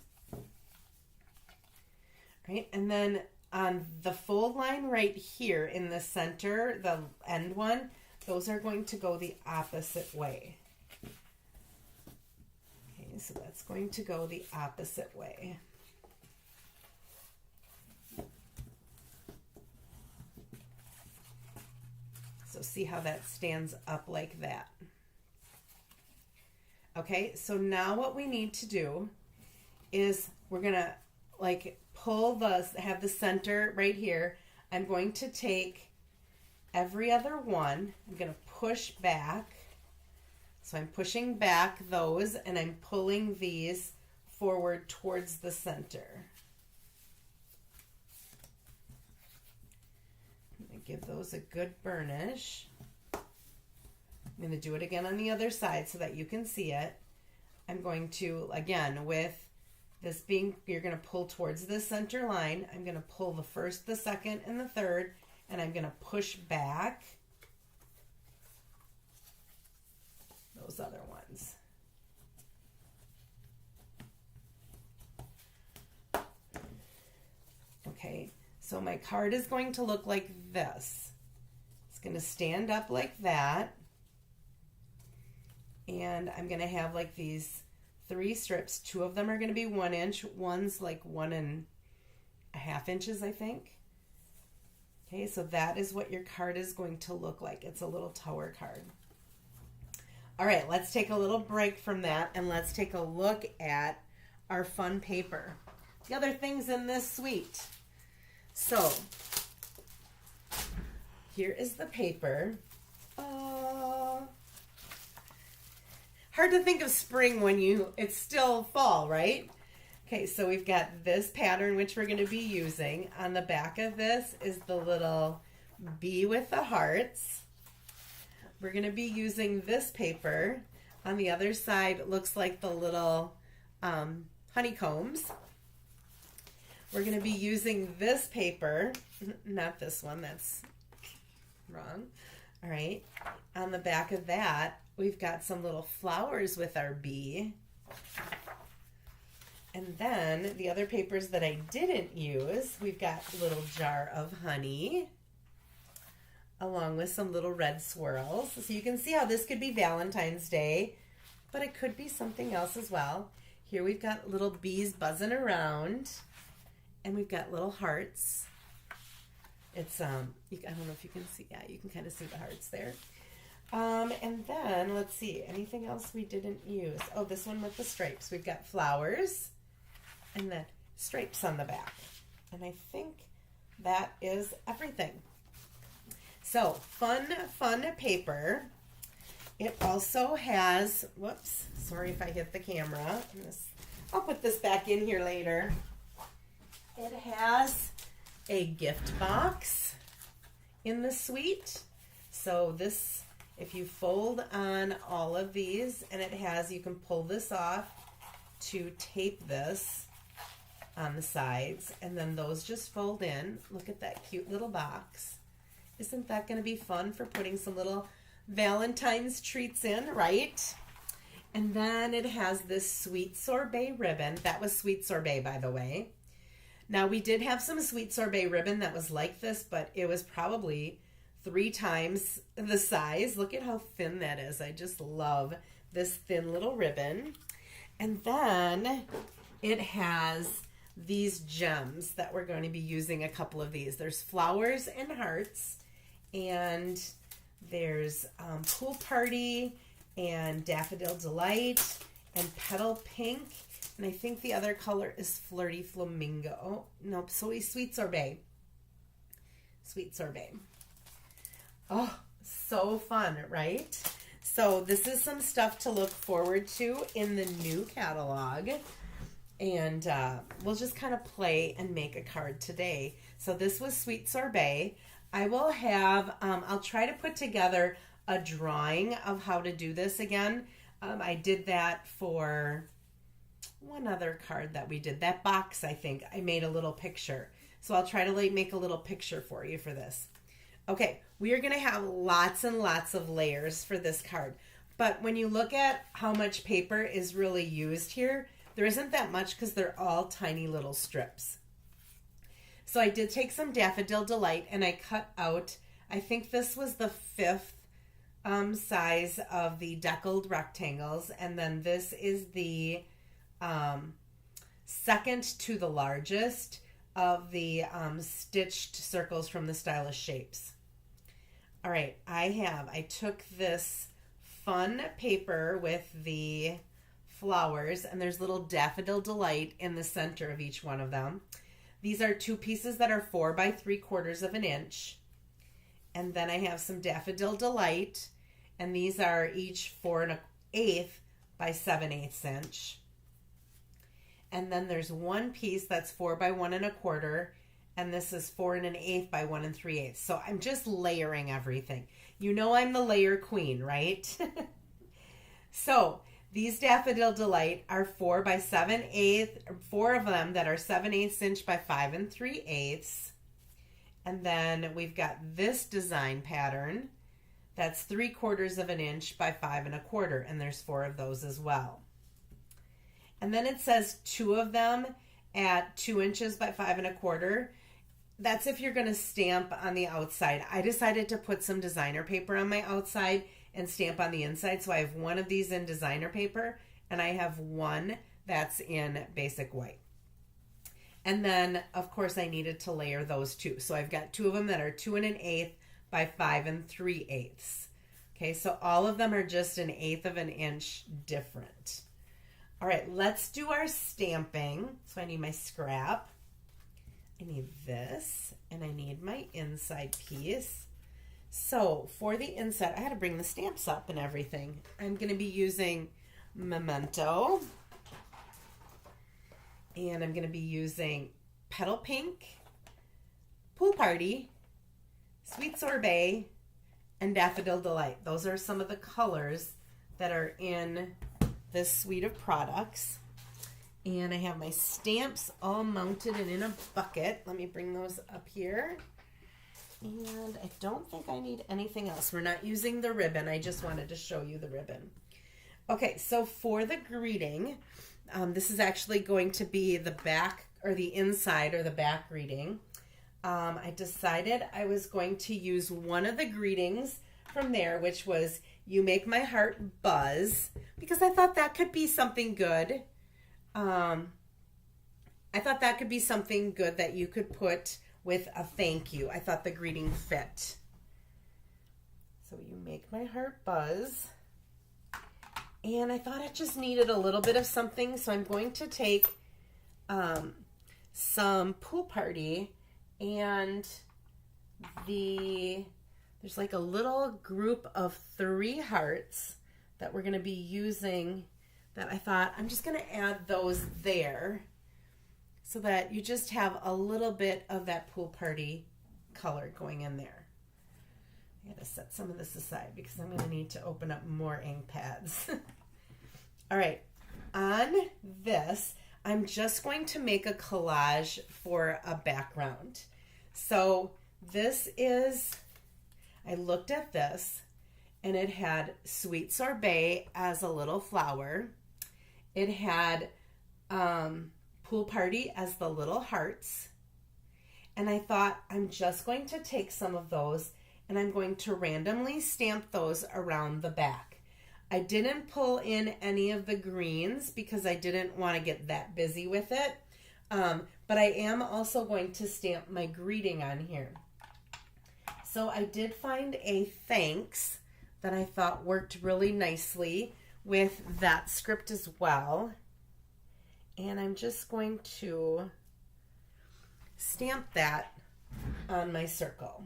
Right? And then on the fold line right here in the center, the end one, those are going to go the opposite way. Okay, so that's going to go the opposite way. So see how that stands up like that. Okay, so now what we need to do is we're going to pull have the center right here. I'm going to take every other one. I'm going to push back. So I'm pushing back those and I'm pulling these forward towards the center. I'm going to give those a good burnish. I'm going to do it again on the other side so that you can see it. I'm going to, again, with this being, you're going to pull towards the center line. I'm going to pull the first, the second, and the third, and I'm going to push back those other ones. Okay, so my card is going to look like this. It's going to stand up like that. And I'm going to have like these 3 strips. 2 of them are going to be 1 inch. One's like 1.5 inches, I think. Okay, so that is what your card is going to look like. It's a little tower card. All right, let's take a little break from that and let's take a look at our fun paper. The other things in this suite. So, here is the paper. Hard to think of spring when it's still fall, right? Okay, so we've got this pattern, which we're going to be using. On the back of this is the little bee with the hearts. We're going to be using this paper. On the other side, it looks like the little honeycombs. We're going to be using this paper, not this one, that's wrong. All right, on the back of that, we've got some little flowers with our bee. And then the other papers that I didn't use, we've got a little jar of honey along with some little red swirls. So you can see how this could be Valentine's Day, but it could be something else as well. Here we've got little bees buzzing around and we've got little hearts. It's, I don't know if you can see, yeah, you can kind of see the hearts there. And then, let's see, anything else we didn't use? Oh, this one with the stripes. We've got flowers and then stripes on the back. And I think that is everything. So, fun paper. It also has, whoops, sorry if I hit the camera. I'll put this back in here later. It has a gift box in the suite. So this, if you fold on all of these, and it has, you can pull this off to tape this on the sides, and then those just fold in. Look at that cute little box. Isn't that going to be fun for putting some little Valentine's treats in, right? And then it has this sweet sorbet ribbon. That was sweet sorbet, by the way. Now, we did have some sweet sorbet ribbon that was like this, but it was probably 3 times the size. Look at how thin that is. I just love this thin little ribbon. And then it has these gems that we're going to be using a couple of these. There's flowers and hearts, and there's Pool Party and Daffodil Delight and Petal Pink. And I think the other color is Flirty Flamingo. Nope, Sweet Sorbet. Sweet Sorbet. Oh, so fun, right? So this is some stuff to look forward to in the new catalog. And we'll just kind of play and make a card today. So this was Sweet Sorbet. I will have, I'll try to put together a drawing of how to do this again. I did that for one other card that we did. That box, I think, I made a little picture. So I'll try to make a little picture for you for this. Okay, we are going to have lots and lots of layers for this card. But when you look at how much paper is really used here, there isn't that much because they're all tiny little strips. So I did take some Daffodil Delight and I cut out, I think this was the 5th size of the deckled rectangles. And then this is the 2nd to the largest of the stitched circles from the Stylish Shapes. All right, I took this fun paper with the flowers, and there's little Daffodil Delight in the center of each one of them. These are 2 pieces that are 4 by 3/4 of an inch. And then I have some Daffodil Delight, and these are each 4 1/8 by 7/8 inch. And then there's one piece that's 4 by 1 1/4, and this is 4 1/8 by 1 3/8. So I'm just layering everything. You know I'm the layer queen, right? So these Daffodil Delight are 4 by 7/8, 4 of them that are 7/8 inch by 5 3/8. And then we've got this design pattern that's 3/4 of an inch by 5 1/4, and there's 4 of those as well. And then it says 2 of them at 2 inches by 5 1/4. That's if you're going to stamp on the outside. I decided to put some designer paper on my outside and stamp on the inside. So I have one of these in designer paper, and I have one that's in basic white. And then, of course, I needed to layer those 2. So I've got 2 of them that are 2 1/8 by 5 3/8. Okay, so all of them are just 1/8 of an inch different. All right, let's do our stamping. So I need my scrap. I need this, and I need my inside piece. So for the inside, I had to bring the stamps up and everything. I'm going to be using Memento, and I'm going to be using Petal Pink, Pool Party, Sweet Sorbet, and Daffodil Delight. Those are some of the colors that are in this suite of products. And I have my stamps all mounted and in a bucket. Let me bring those up here. And I don't think I need anything else. We're not using the ribbon. I just wanted to show you the ribbon. Okay, so for the greeting, this is actually going to be the back or the inside or the back greeting. I decided I was going to use one of the greetings from there, which was "You Make My Heart Buzz," because I thought that could be something good. I thought that could be something good that you could put with a thank you. I thought the greeting fit. So "You make my heart buzz." And I thought it just needed a little bit of something. So I'm going to take some Pool Party and the there's like a little group of 3 hearts that we're going to be using that I thought I'm just going to add those there so that you just have a little bit of that pool party color going in there. I got to set some of this aside because I'm going to need to open up more ink pads. All right, on this, I'm just going to make a collage for a background. So this is, I looked at this and it had sweet sorbet as a little flower. It had pool party as the little hearts. And I thought I'm just going to take some of those and I'm going to randomly stamp those around the back. I didn't pull in any of the greens because I didn't want to get that busy with it. But I am also going to stamp my greeting on here. So I did find a thanks that I thought worked really nicely with that script as well. And I'm just going to stamp that on my circle.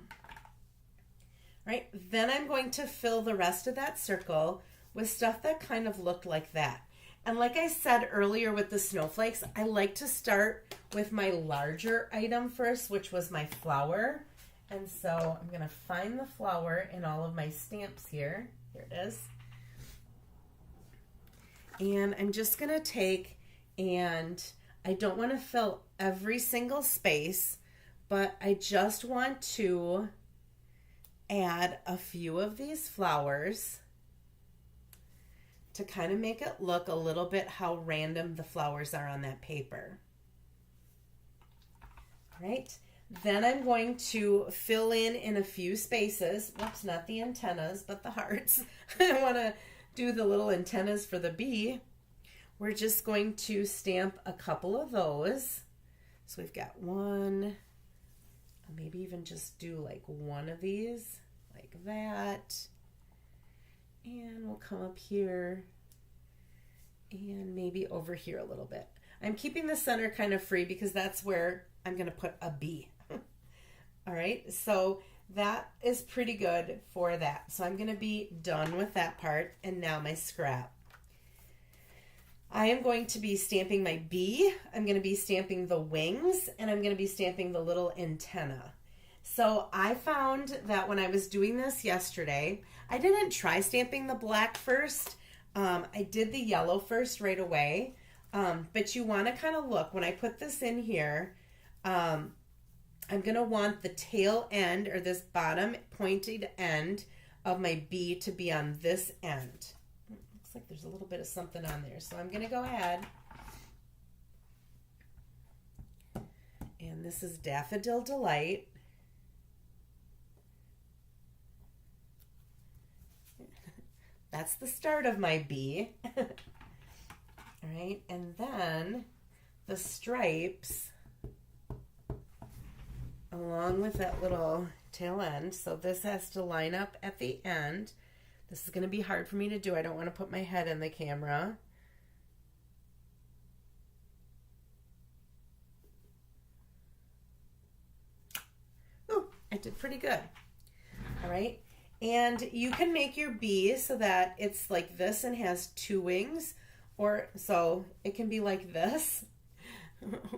Right, then I'm going to fill the rest of that circle with stuff that kind of looked like that. And like I said earlier with the snowflakes, I like to start with my larger item first, which was my flower. And so I'm going to find the flower in all of my stamps here. Here it is. And I'm just going to take, and I don't want to fill every single space, but I just want to add a few of these flowers to kind of make it look a little bit how random the flowers are on that paper. All right, then I'm going to fill in a few spaces. Whoops, not the antennas, but the hearts. I want to do the little antennas for the bee. We're just going to stamp a couple of those. So we've got one, maybe even just do like one of these, like that. And we'll come up here and maybe over here a little bit. I'm keeping the center kind of free because that's where I'm going to put a bee. All right, so that is pretty good for that. So I'm going to be done with that part, and now my scrap. I am going to be stamping my bee. I'm going to be stamping the wings, and I'm going to be stamping the little antenna. So I found that when I was doing this yesterday, I didn't try stamping the black first. I did the yellow first right away. But you want to kind of look, when I put this in here, I'm going to want the tail end, or this bottom pointed end of my bee, to be on this end. Looks like there's a little bit of something on there. So I'm going to go ahead. And this is Daffodil Delight. That's the start of my bee. All right, and then the stripes along with that little tail end. So this has to line up at the end. This is going to be hard for me to do. I don't want to put my head in the camera. Oh, I did pretty good. All right. And you can make your bee so that it's like this and has 2 wings, or so it can be like this,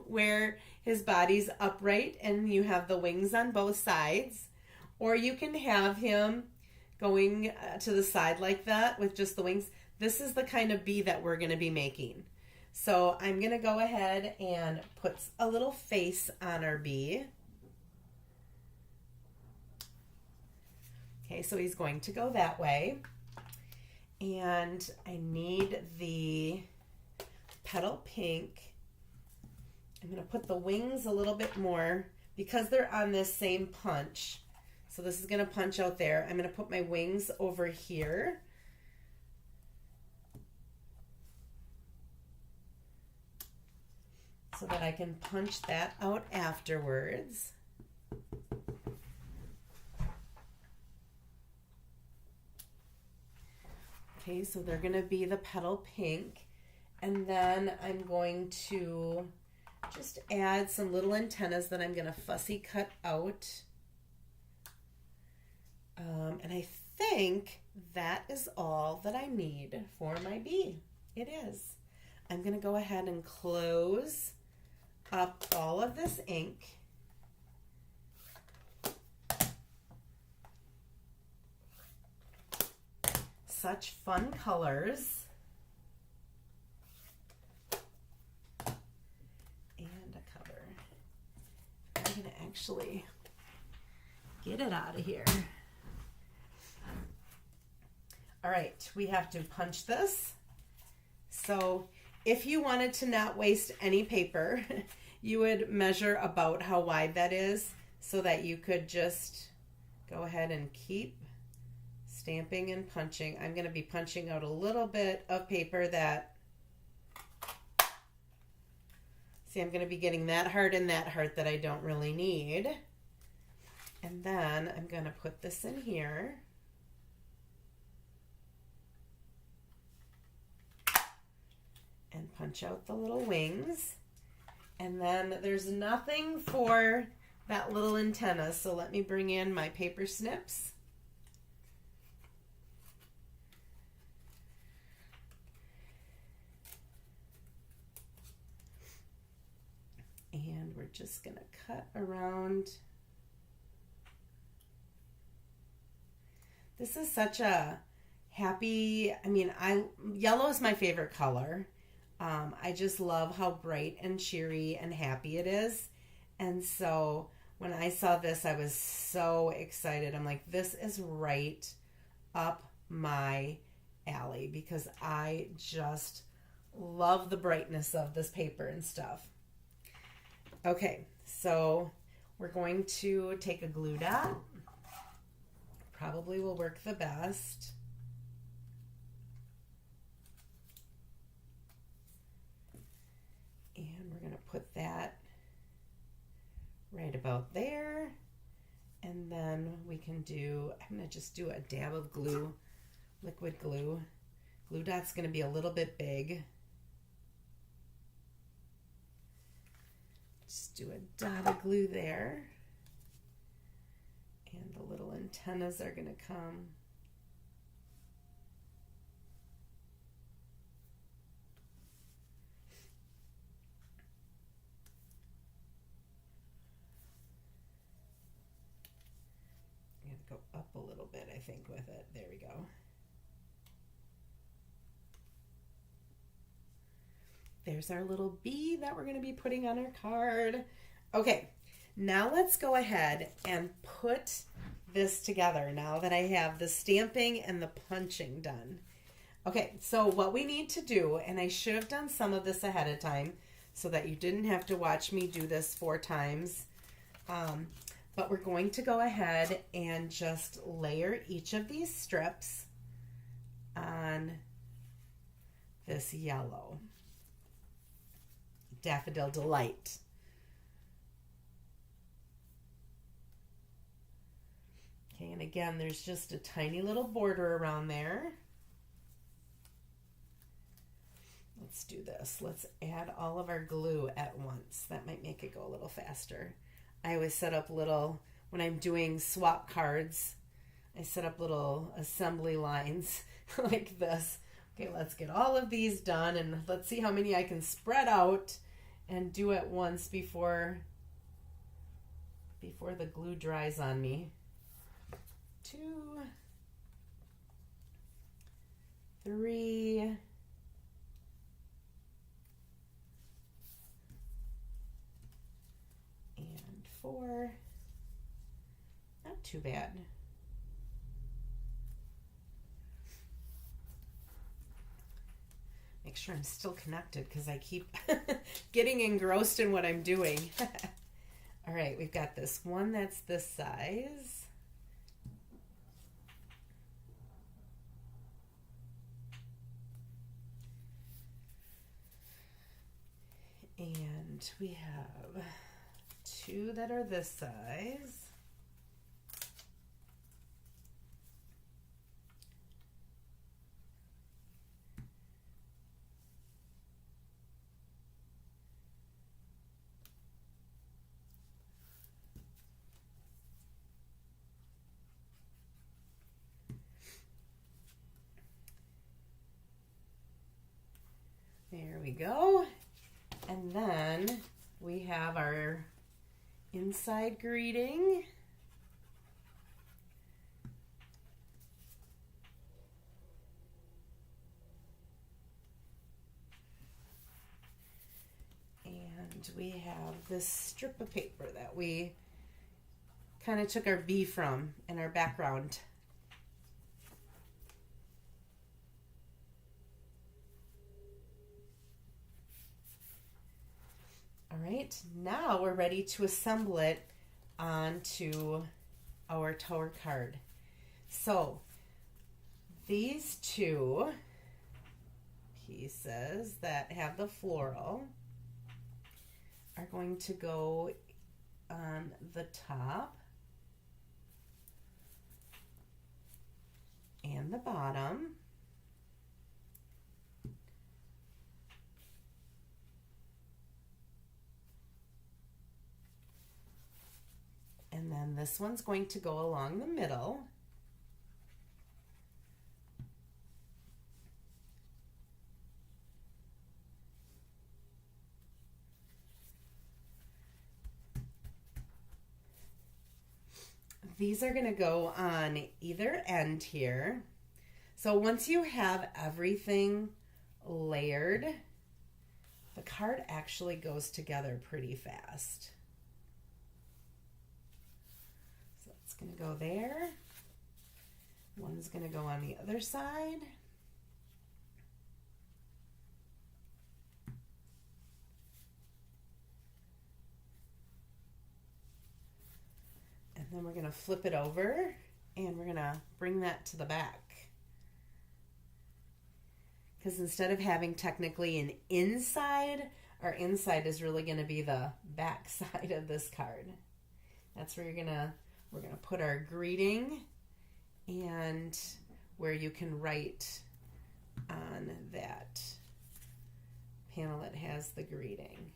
where his body's upright and you have the wings on both sides, or you can have him going to the side like that with just the wings. This is the kind of bee that we're going to be making. So I'm going to go ahead and put a little face on our bee. Okay, so he's going to go that way. And I need the petal pink. I'm going to put the wings a little bit more because they're on this same punch. So this is going to punch out there. I'm going to put my wings over here. So that I can punch that out afterwards. Okay, so they're going to be the petal pink. And then I'm going to just add some little antennas that I'm going to fussy cut out. And I think that is all that I need for my bee. It is. I'm going to go ahead and close up all of this ink. Such fun colors. And a cover. I'm going to actually get it out of here. All right, we have to punch this. So if you wanted to not waste any paper, you would measure about how wide that is so that you could just go ahead and keep stamping and punching. I'm going to be punching out a little bit of paper that, see, I'm going to be getting that heart and that heart that I don't really need. And then I'm going to put this in here. And punch out the little wings. And then there's nothing for that little antenna, so let me bring in my paper snips. And we're just gonna cut around. This is such a happy, yellow is my favorite color. I just love how bright and cheery and happy it is. And so when I saw this, I was so excited. I'm like, this is right up my alley because I just love the brightness of this paper and stuff. Okay, so we're going to take a glue dot. Probably will work the best. And we're going to put that right about there. And then we can do, I'm going to just do a dab of glue, liquid glue. Glue dot's going to be a little bit big. Just do a dot of glue there. And the little antennas are going to come. Go up a little bit, I think, with it. There we go. There's our little bee that we're going to be putting on our card. Okay, now let's go ahead and put this together now that I have the stamping and the punching done. Okay, so what we need to do, and I should have done some of this ahead of time so that you didn't have to watch me do this 4 times. But we're going to go ahead and just layer each of these strips on this yellow Daffodil Delight. Okay, and again, there's just a tiny little border around there. Let's do this. Let's add all of our glue at once. That might make it go a little faster. I always set up little, when I'm doing swap cards, I set up little assembly lines like this. Okay, let's get all of these done and let's see how many I can spread out and do at once before the glue dries on me. 2, 3, and 4. Not too bad. Make sure I'm still connected because I keep getting engrossed in what I'm doing. All right, we've got this one that's this size. And we have 2 that are this size. go. And then we have our inside greeting. And we have this strip of paper that we kind of took our V from in our background. All right, now we're ready to assemble it onto our tower card. So these two pieces that have the floral are going to go on the top and the bottom. And then this one's going to go along the middle. These are going to go on either end here. So once you have everything layered, the card actually goes together pretty fast. So it's going to go there. One's going to go on the other side. And then we're going to flip it over and we're going to bring that to the back. Because instead of having technically an inside, our inside is really going to be the back side of this card. That's where we're going to put our greeting and where you can write on that panel that has the greeting.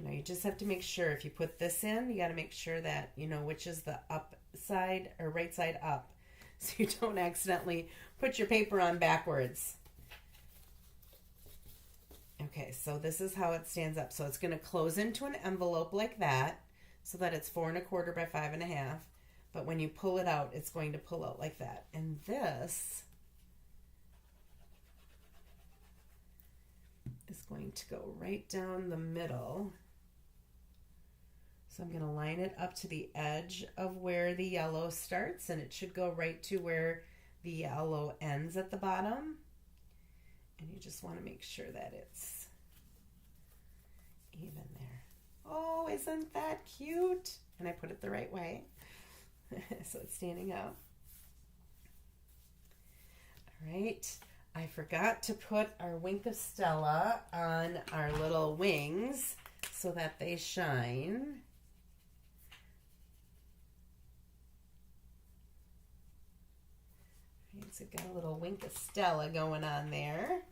Now you just have to make sure if you put this in, you got to make sure that you know which is the up side or right side up, so you don't accidentally put your paper on backwards. Okay, so this is how it stands up. So it's going to close into an envelope like that, so that it's 4 1/4 by 5 1/2. But when you pull it out, it's going to pull out like that. And this is going to go right down the middle. So I'm going to line it up to the edge of where the yellow starts, and it should go right to where the yellow ends at the bottom. And you just want to make sure that it's even there. Oh, isn't that cute? And I put it the right way. So it's standing up. All right. I forgot to put our Wink of Stella on our little wings so that they shine. So got a little Wink of Stella going on there.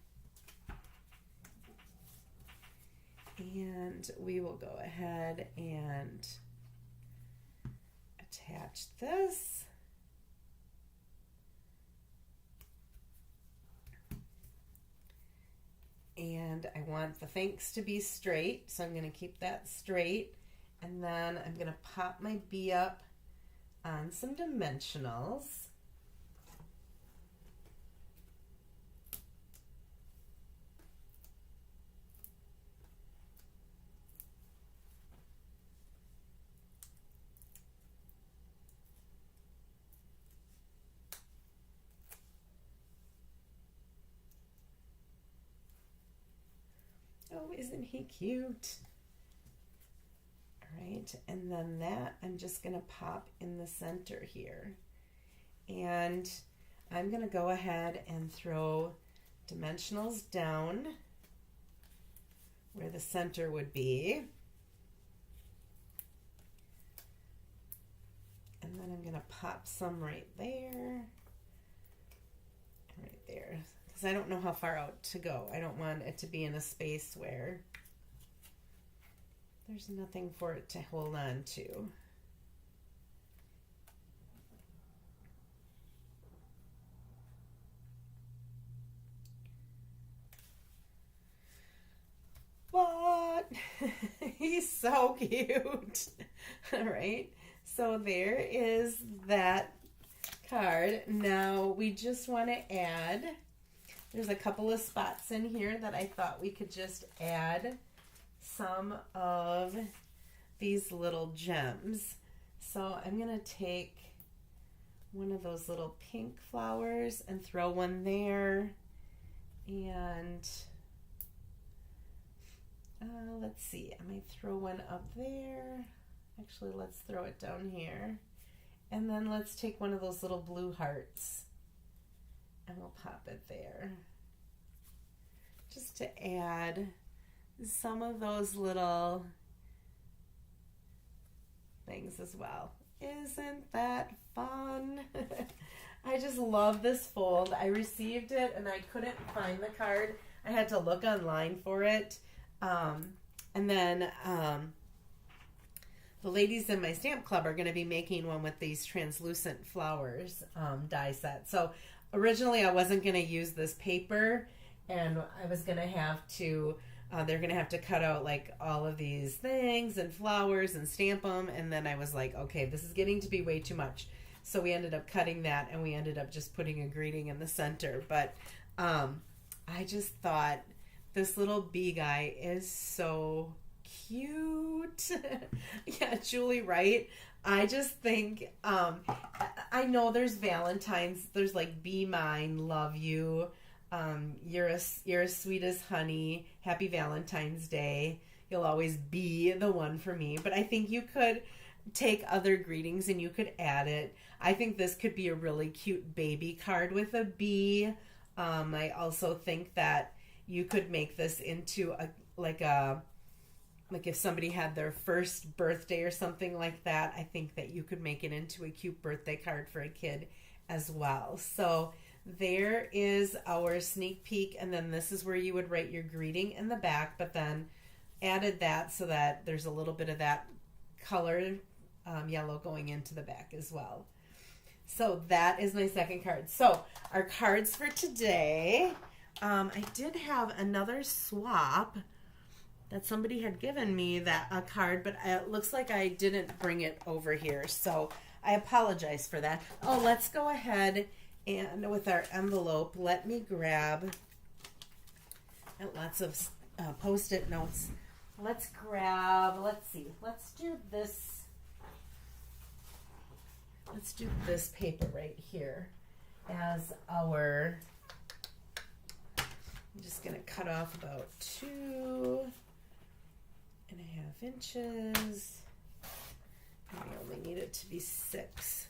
And we will go ahead and attach this. And I want the thanks to be straight, so I'm going to keep that straight. And then I'm going to pop my bee up on some dimensionals. Oh, isn't he cute? All right, and then that I'm just going to pop in the center here. And I'm going to go ahead and throw dimensionals down where the center would be. And then I'm going to pop some right there, right there. Because I don't know how far out to go. I don't want it to be in a space where there's nothing for it to hold on to. But he's so cute. All right, so there is that card. Now we just want to add, there's a couple of spots in here that I thought we could just add some of these little gems. So I'm going to take one of those little pink flowers and throw one there. And let's see, I might throw one up there. Actually, let's throw it down here. And then let's take one of those little blue hearts and we'll pop it there. Just to add some of those little things as well. Isn't that fun? I just love this fold. I received it and I couldn't find the card. I had to look online for it. And then the ladies in my stamp club are going to be making one with these translucent flowers die set. So originally I wasn't going to use this paper, and I was going to have to, they're going to have to cut out like all of these things and flowers and stamp them. And then I was like, okay, this is getting to be way too much. So we ended up cutting that, and we ended up just putting a greeting in the center. But I just thought this little bee guy is so cute. Yeah, Julie, right? I just think, I know there's Valentine's, there's like be mine, love you, you're as sweet as honey, happy Valentine's Day, you'll always be the one for me. But I think you could take other greetings and you could add it. I think this could be a really cute baby card with a bee. I also think that you could make this into like if somebody had their first birthday or something like that. I think that you could make it into a cute birthday card for a kid as well. So there is our sneak peek, and then this is where you would write your greeting in the back, but then added that so that there's a little bit of that color yellow going into the back as well. So that is my second card. So our cards for today, I did have another swap that somebody had given me, that a card, but it looks like I didn't bring it over here, so I apologize for that. Oh, let's go ahead and with our envelope, let me grab lots of Post-it notes. Let's see, let's do this paper right here as our, I'm just going to cut off about 2.5 inches. And I only need it to be 6.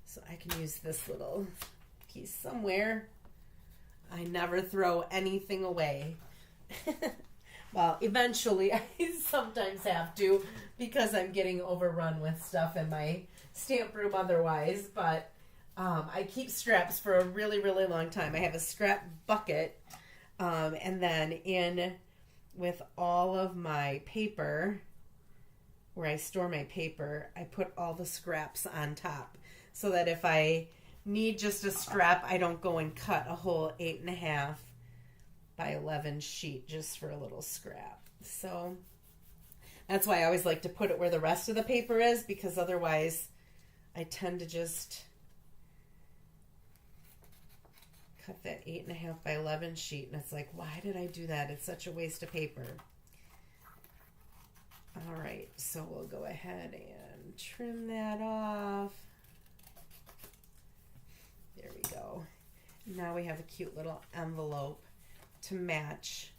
So I can use this little piece somewhere. I never throw anything away. Well, eventually I sometimes have to, because I'm getting overrun with stuff in my stamp room otherwise. But I keep scraps for a really, really long time. I have a scrap bucket. And then in with all of my paper, where I store my paper, I put all the scraps on top, so that if I need just a scrap, I don't go and cut a whole 8.5 by 11 sheet just for a little scrap. So that's why I always like to put it where the rest of the paper is, because otherwise I tend to just cut that 8.5 by 11 sheet, and it's like, why did I do that? It's such a waste of paper. All right, so we'll go ahead and trim that off. There we go. Now we have a cute little envelope to match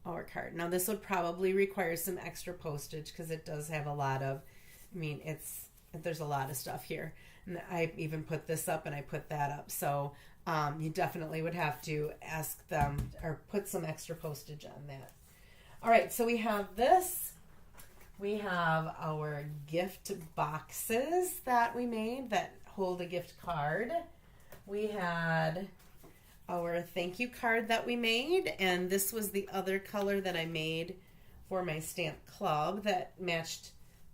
our card. Now this would probably require some extra postage, because it does have a lot of, there's a lot of stuff here. And I even put this up and I put that up. So you definitely would have to ask them or put some extra postage on that. All right, so we have this. We have our gift boxes that we made that hold a gift card. We had our thank you card that we made, and this was the other color that I made for my stamp club that matched.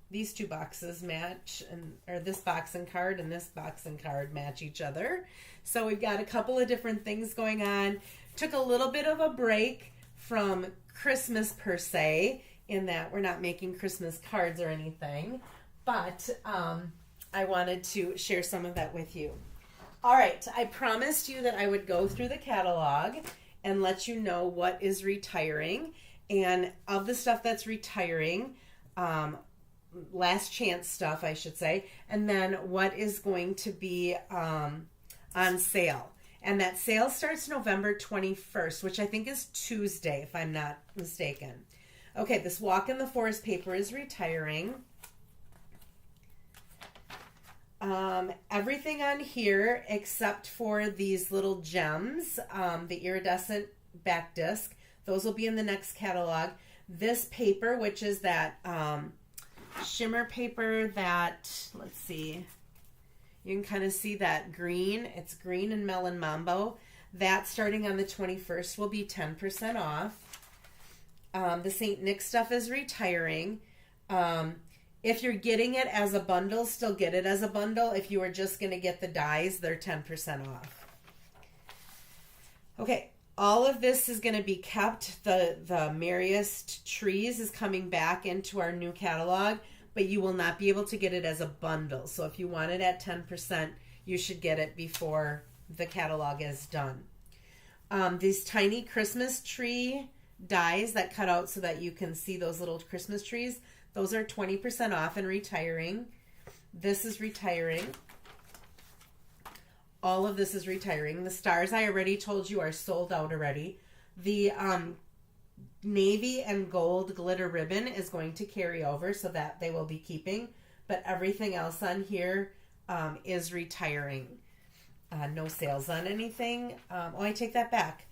These two boxes match, or this box and card and this box and card match each other. So we've got a couple of different things going on. Took a little bit of a break from Christmas per se, in that we're not making Christmas cards or anything, but I wanted to share some of that with you. All right, I promised you that I would go through the catalog and let you know what is retiring, and of the stuff that's retiring, last chance stuff, I should say, and then what is going to be on sale. And that sale starts November 21st, which I think is Tuesday, if I'm not mistaken. Okay, this Walk in the Forest paper is retiring. Everything on here except for these little gems, the iridescent back disc, those will be in the next catalog. This paper, which is that shimmer paper that, let's see, you can kind of see that green. It's green and melon mambo. That starting on the 21st will be 10% off. The St. Nick stuff is retiring. If you're getting it as a bundle, still get it as a bundle. If you are just going to get the dies, they're 10% off. Okay, all of this is going to be kept. The Merriest Trees is coming back into our new catalog, but you will not be able to get it as a bundle. So if you want it at 10%, you should get it before the catalog is done. These tiny Christmas tree dies that cut out so that you can see those little Christmas trees, those are 20% off and retiring. This is retiring. All of this is retiring. The stars I already told you are sold out already. The navy and gold glitter ribbon is going to carry over, so that they will be keeping. But everything else on here is retiring. No sales on anything. I take that back.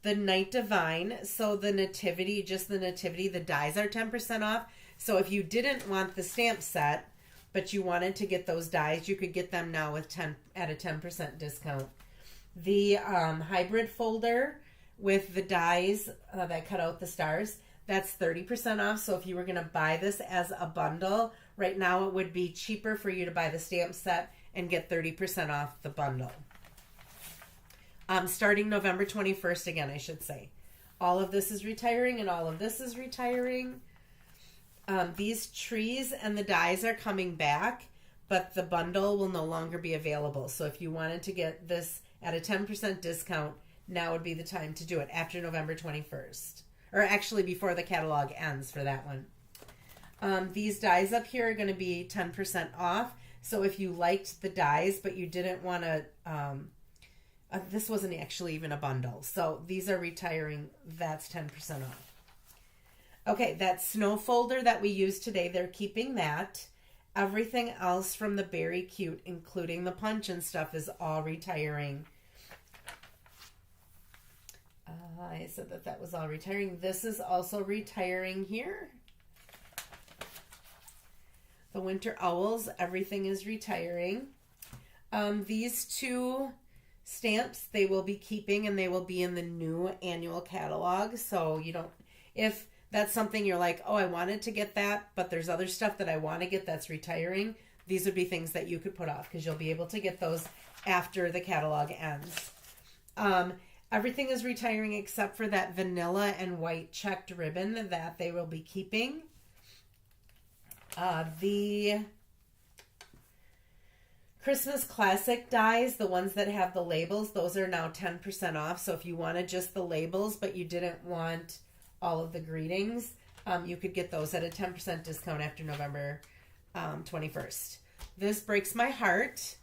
The Night Divine, so the nativity, just the nativity, the dies are 10% off. So if you didn't want the stamp set, but you wanted to get those dies, you could get them now with at a 10% discount. The hybrid folder with the dies that cut out the stars, that's 30% off. So if you were going to buy this as a bundle, right now it would be cheaper for you to buy the stamp set and get 30% off the bundle. Starting November 21st again, I should say. All of this is retiring and all of this is retiring. These trees and the dies are coming back, but the bundle will no longer be available. So if you wanted to get this at a 10% discount, now would be the time to do it after November 21st. Or actually before the catalog ends for that one. These dies up here are going to be 10% off. So if you liked the dies, but you didn't want to... this wasn't actually even a bundle. So these are retiring. That's 10% off. Okay, that snow folder that we used today, they're keeping that. Everything else from the Berry Cute, including the punch and stuff, is all retiring. I said that was all retiring. This is also retiring here. The Winter Owls, everything is retiring. These two stamps, they will be keeping, and they will be in the new annual catalog. So you don't, if that's something you're like, oh, I wanted to get that, but there's other stuff that I want to get that's retiring, these would be things that you could put off because you'll be able to get those after the catalog ends. Everything is retiring except for that vanilla and white checked ribbon that they will be keeping. The Christmas Classic dies, the ones that have the labels, those are now 10% off. So if you wanted just the labels, but you didn't want all of the greetings, you could get those at a 10% discount after November 21st. This breaks my heart.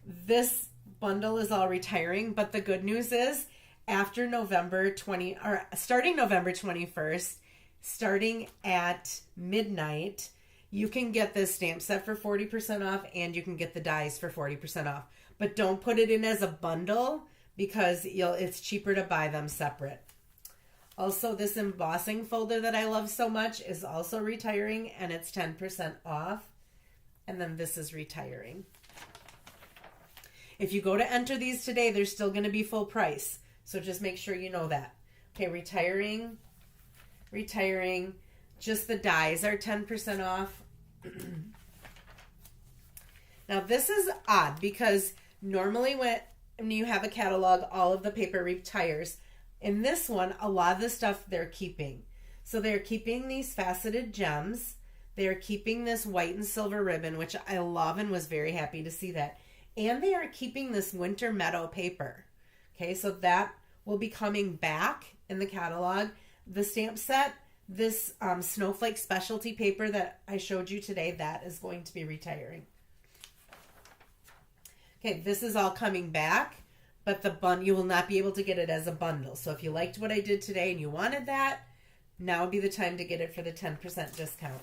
This bundle is all retiring, but the good news is after starting November 21st, starting at midnight, you can get this stamp set for 40% off and you can get the dies for 40% off. But don't put it in as a bundle because it's cheaper to buy them separate. Also, this embossing folder that I love so much is also retiring and it's 10% off. And then this is retiring. If you go to enter these today, they're still going to be full price. So just make sure you know that. Okay, retiring. retiring. Just the dies are 10% off. Now this is odd because normally when you have a catalog, all of the paper retires. In this one, a lot of the stuff they're keeping. So they're keeping these faceted gems. They're keeping this white and silver ribbon, which I love and was very happy to see that. And they are keeping this winter meadow paper. Okay, so that will be coming back in the catalog. The stamp set, this snowflake specialty paper that I showed you today, that is going to be retiring. Okay, this is all coming back, but you will not be able to get it as a bundle. So if you liked what I did today and you wanted that, now would be the time to get it for the 10% discount.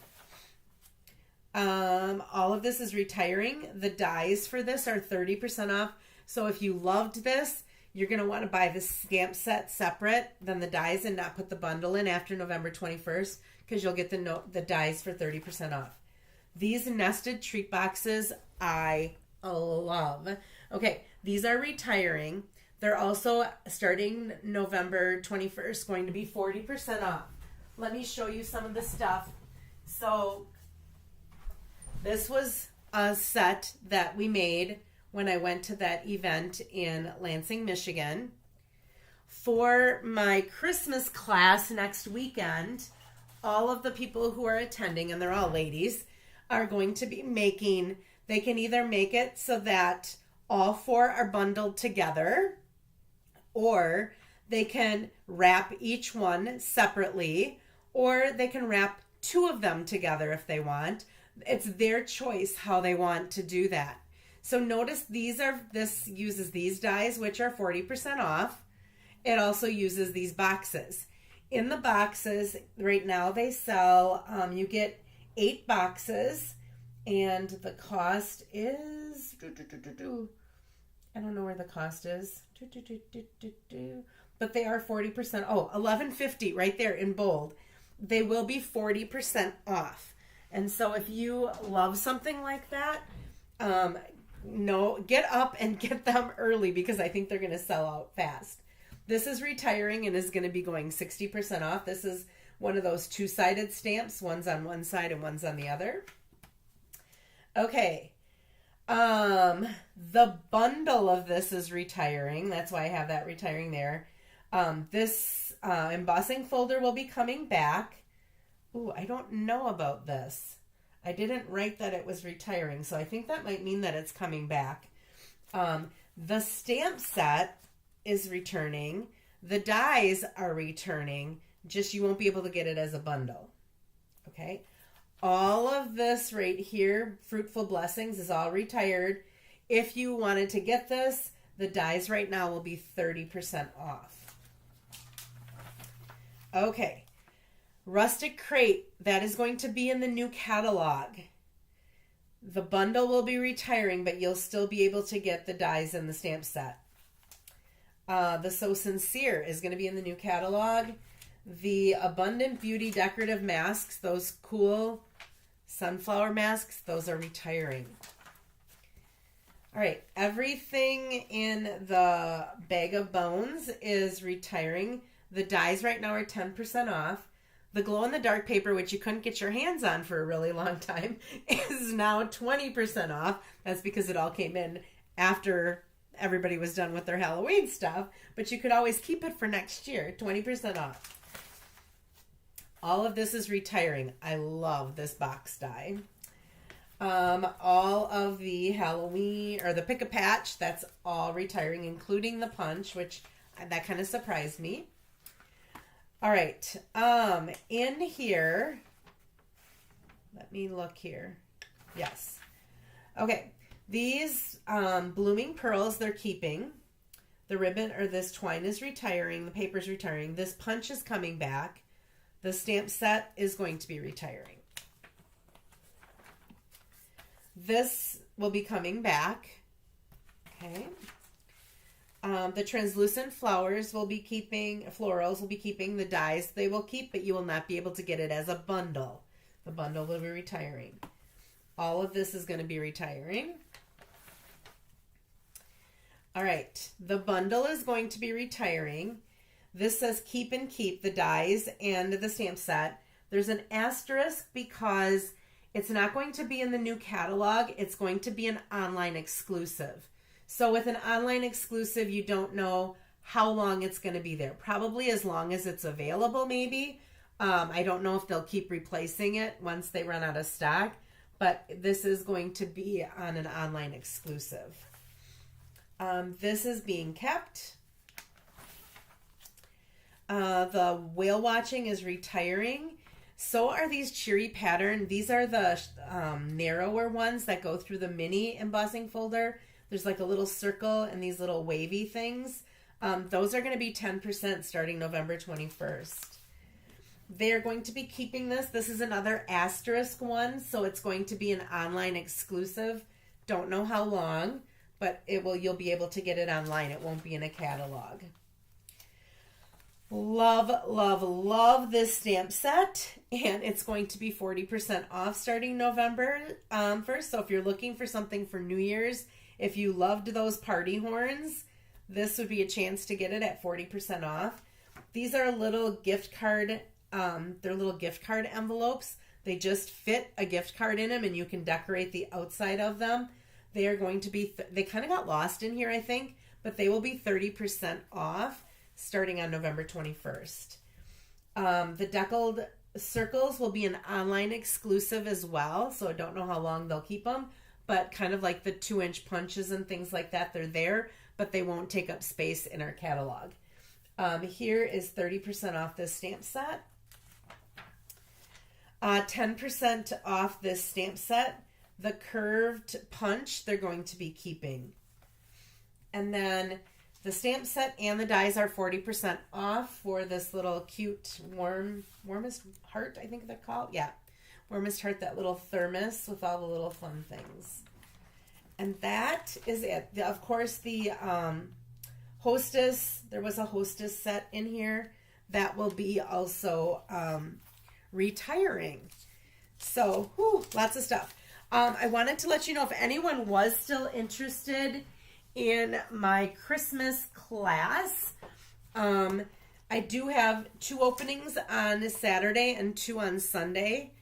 All of this is retiring. The dies for this are 30% off. So if you loved this, you're going to want to buy the stamp set separate than the dies and not put the bundle in after November 21st because you'll get the dies for 30% off. These nested treat boxes I love. Okay, these are retiring. They're also starting November 21st going to be 40% off. Let me show you some of the stuff. So this was a set that we made when I went to that event in Lansing, Michigan. For my Christmas class next weekend, all of the people who are attending, and they're all ladies, are going to be making, they can either make it so that all four are bundled together, or they can wrap each one separately, or they can wrap two of them together if they want. It's their choice how they want to do that. So notice this uses these dies, which are 40% off. It also uses these boxes. In the boxes, right now they sell, you get 8 boxes, and the cost is, I don't know where the cost is, but they are 40%, $11.50 right there in bold. They will be 40% off. And so if you love something like that, get up and get them early because I think they're going to sell out fast. This is retiring and is going to be going 60% off. This is one of those two-sided stamps. One's on one side and one's on the other. Okay. The bundle of this is retiring. That's why I have that retiring there. This embossing folder will be coming back. Ooh, I don't know about this. I didn't write that it was retiring, so I think that might mean that it's coming back. The stamp set is returning. The dies are returning, just you won't be able to get it as a bundle. Okay? All of this right here, Fruitful Blessings, is all retired. If you wanted to get this, the dies right now will be 30% off. Okay. Rustic Crate, that is going to be in the new catalog. The bundle will be retiring, but you'll still be able to get the dies in the stamp set. The So Sincere is going to be in the new catalog. The Abundant Beauty decorative masks, those cool sunflower masks, those are retiring. All right, everything in the Bag of Bones is retiring. The dies right now are 10% off. The glow-in-the-dark paper, which you couldn't get your hands on for a really long time, is now 20% off. That's because it all came in after everybody was done with their Halloween stuff. But you could always keep it for next year, 20% off. All of this is retiring. I love this box die. All of the Halloween, or the Pick-a-Patch, that's all retiring, including the punch, which that kind of surprised me. All right, in here, let me look here. Yes. Okay, these blooming pearls they're keeping. The ribbon or this twine is retiring. The paper's retiring. This punch is coming back. The stamp set is going to be retiring. This will be coming back. Okay. The translucent florals will be keeping. The dies they will keep, but you will not be able to get it as a bundle. The bundle will be retiring. All of this is going to be retiring. All right, the bundle is going to be retiring. This says keep and keep, the dies and the stamp set. There's an asterisk because it's not going to be in the new catalog. It's going to be an online exclusive. So with an online exclusive, you don't know how long it's going to be there. Probably as long as it's available, maybe. I don't know if they'll keep replacing it once they run out of stock, but this is going to be on an online exclusive. This is being kept. The whale watching is retiring. So are these cheery pattern. These are the narrower ones that go through the mini embossing folder. There's like a little circle and these little wavy things. Those are going to be 10% starting November 21st. They're going to be keeping this. This is another asterisk one, so it's going to be an online exclusive. Don't know how long, but you'll be able to get it online. It won't be in a catalog. Love, love, love this stamp set, and it's going to be 40% off starting November 1st. So if you're looking for something for New Year's, if you loved those party horns, this would be a chance to get it at 40% off. These are little gift card, they're little gift card envelopes. They just fit a gift card in them, and you can decorate the outside of them. They are going to be, they kind of got lost in here, I think, but they will be 30% off starting on November 21st. The deckled circles will be an online exclusive as well, so I don't know how long they'll keep them, but kind of like the 2-inch punches and things like that, they're there, but they won't take up space in our catalog. Here is 30% off this stamp set. 10% off this stamp set. The curved punch, they're going to be keeping. And then the stamp set and the dies are 40% off for this little cute warmest heart, I think they're called. Yeah, warmest heart, that little thermos with all the little fun things. And that is it. Of course, the hostess, there was a hostess set in here that will be also retiring. So, lots of stuff. I wanted to let you know if anyone was still interested in my Christmas class. I do have 2 openings on Saturday and 2 on Sunday.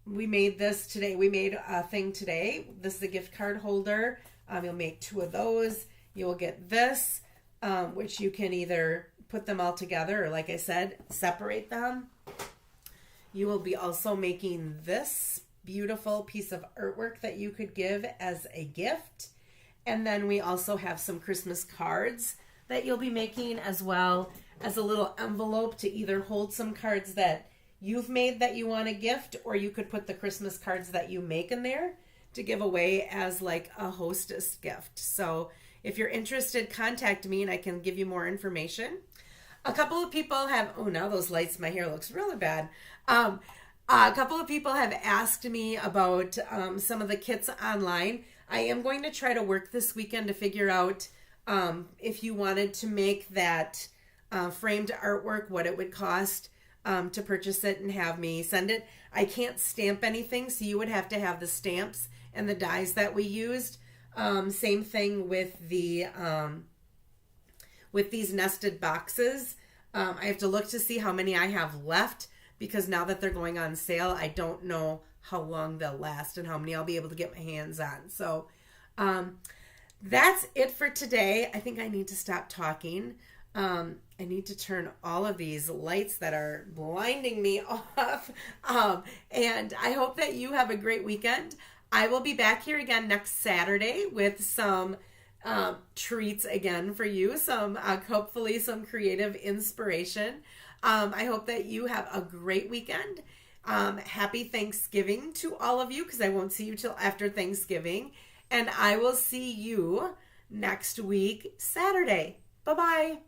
We made this today. We made a thing today. This is a gift card holder. You'll make 2 of those. You will get this, which you can either put them all together or, like I said, separate them. You will be also making this beautiful piece of artwork that you could give as a gift. And then we also have some Christmas cards that you'll be making, as well as a little envelope to either hold some cards that you've made that you want to gift, or you could put the Christmas cards that you make in there to give away as like a hostess gift. So if you're interested, contact me and I can give you more information. A couple of people have, now those lights, my hair looks really bad. A couple of people have asked me about some of the kits online. I am going to try to work this weekend to figure out if you wanted to make that framed artwork, what it would cost to purchase it and have me send it. I can't stamp anything, so you would have to have the stamps and the dies that we used. Same thing with the with these nested boxes. I have to look to see how many I have left, because now that they're going on sale, I don't know how long they'll last and how many I'll be able to get my hands on. So that's it for today. I think I need to stop talking. I need to turn all of these lights that are blinding me off. And I hope that you have a great weekend. I will be back here again next Saturday with some treats again for you. Hopefully some creative inspiration. I hope that you have a great weekend. Happy Thanksgiving to all of you, because I won't see you till after Thanksgiving. And I will see you next week, Saturday. Bye-bye.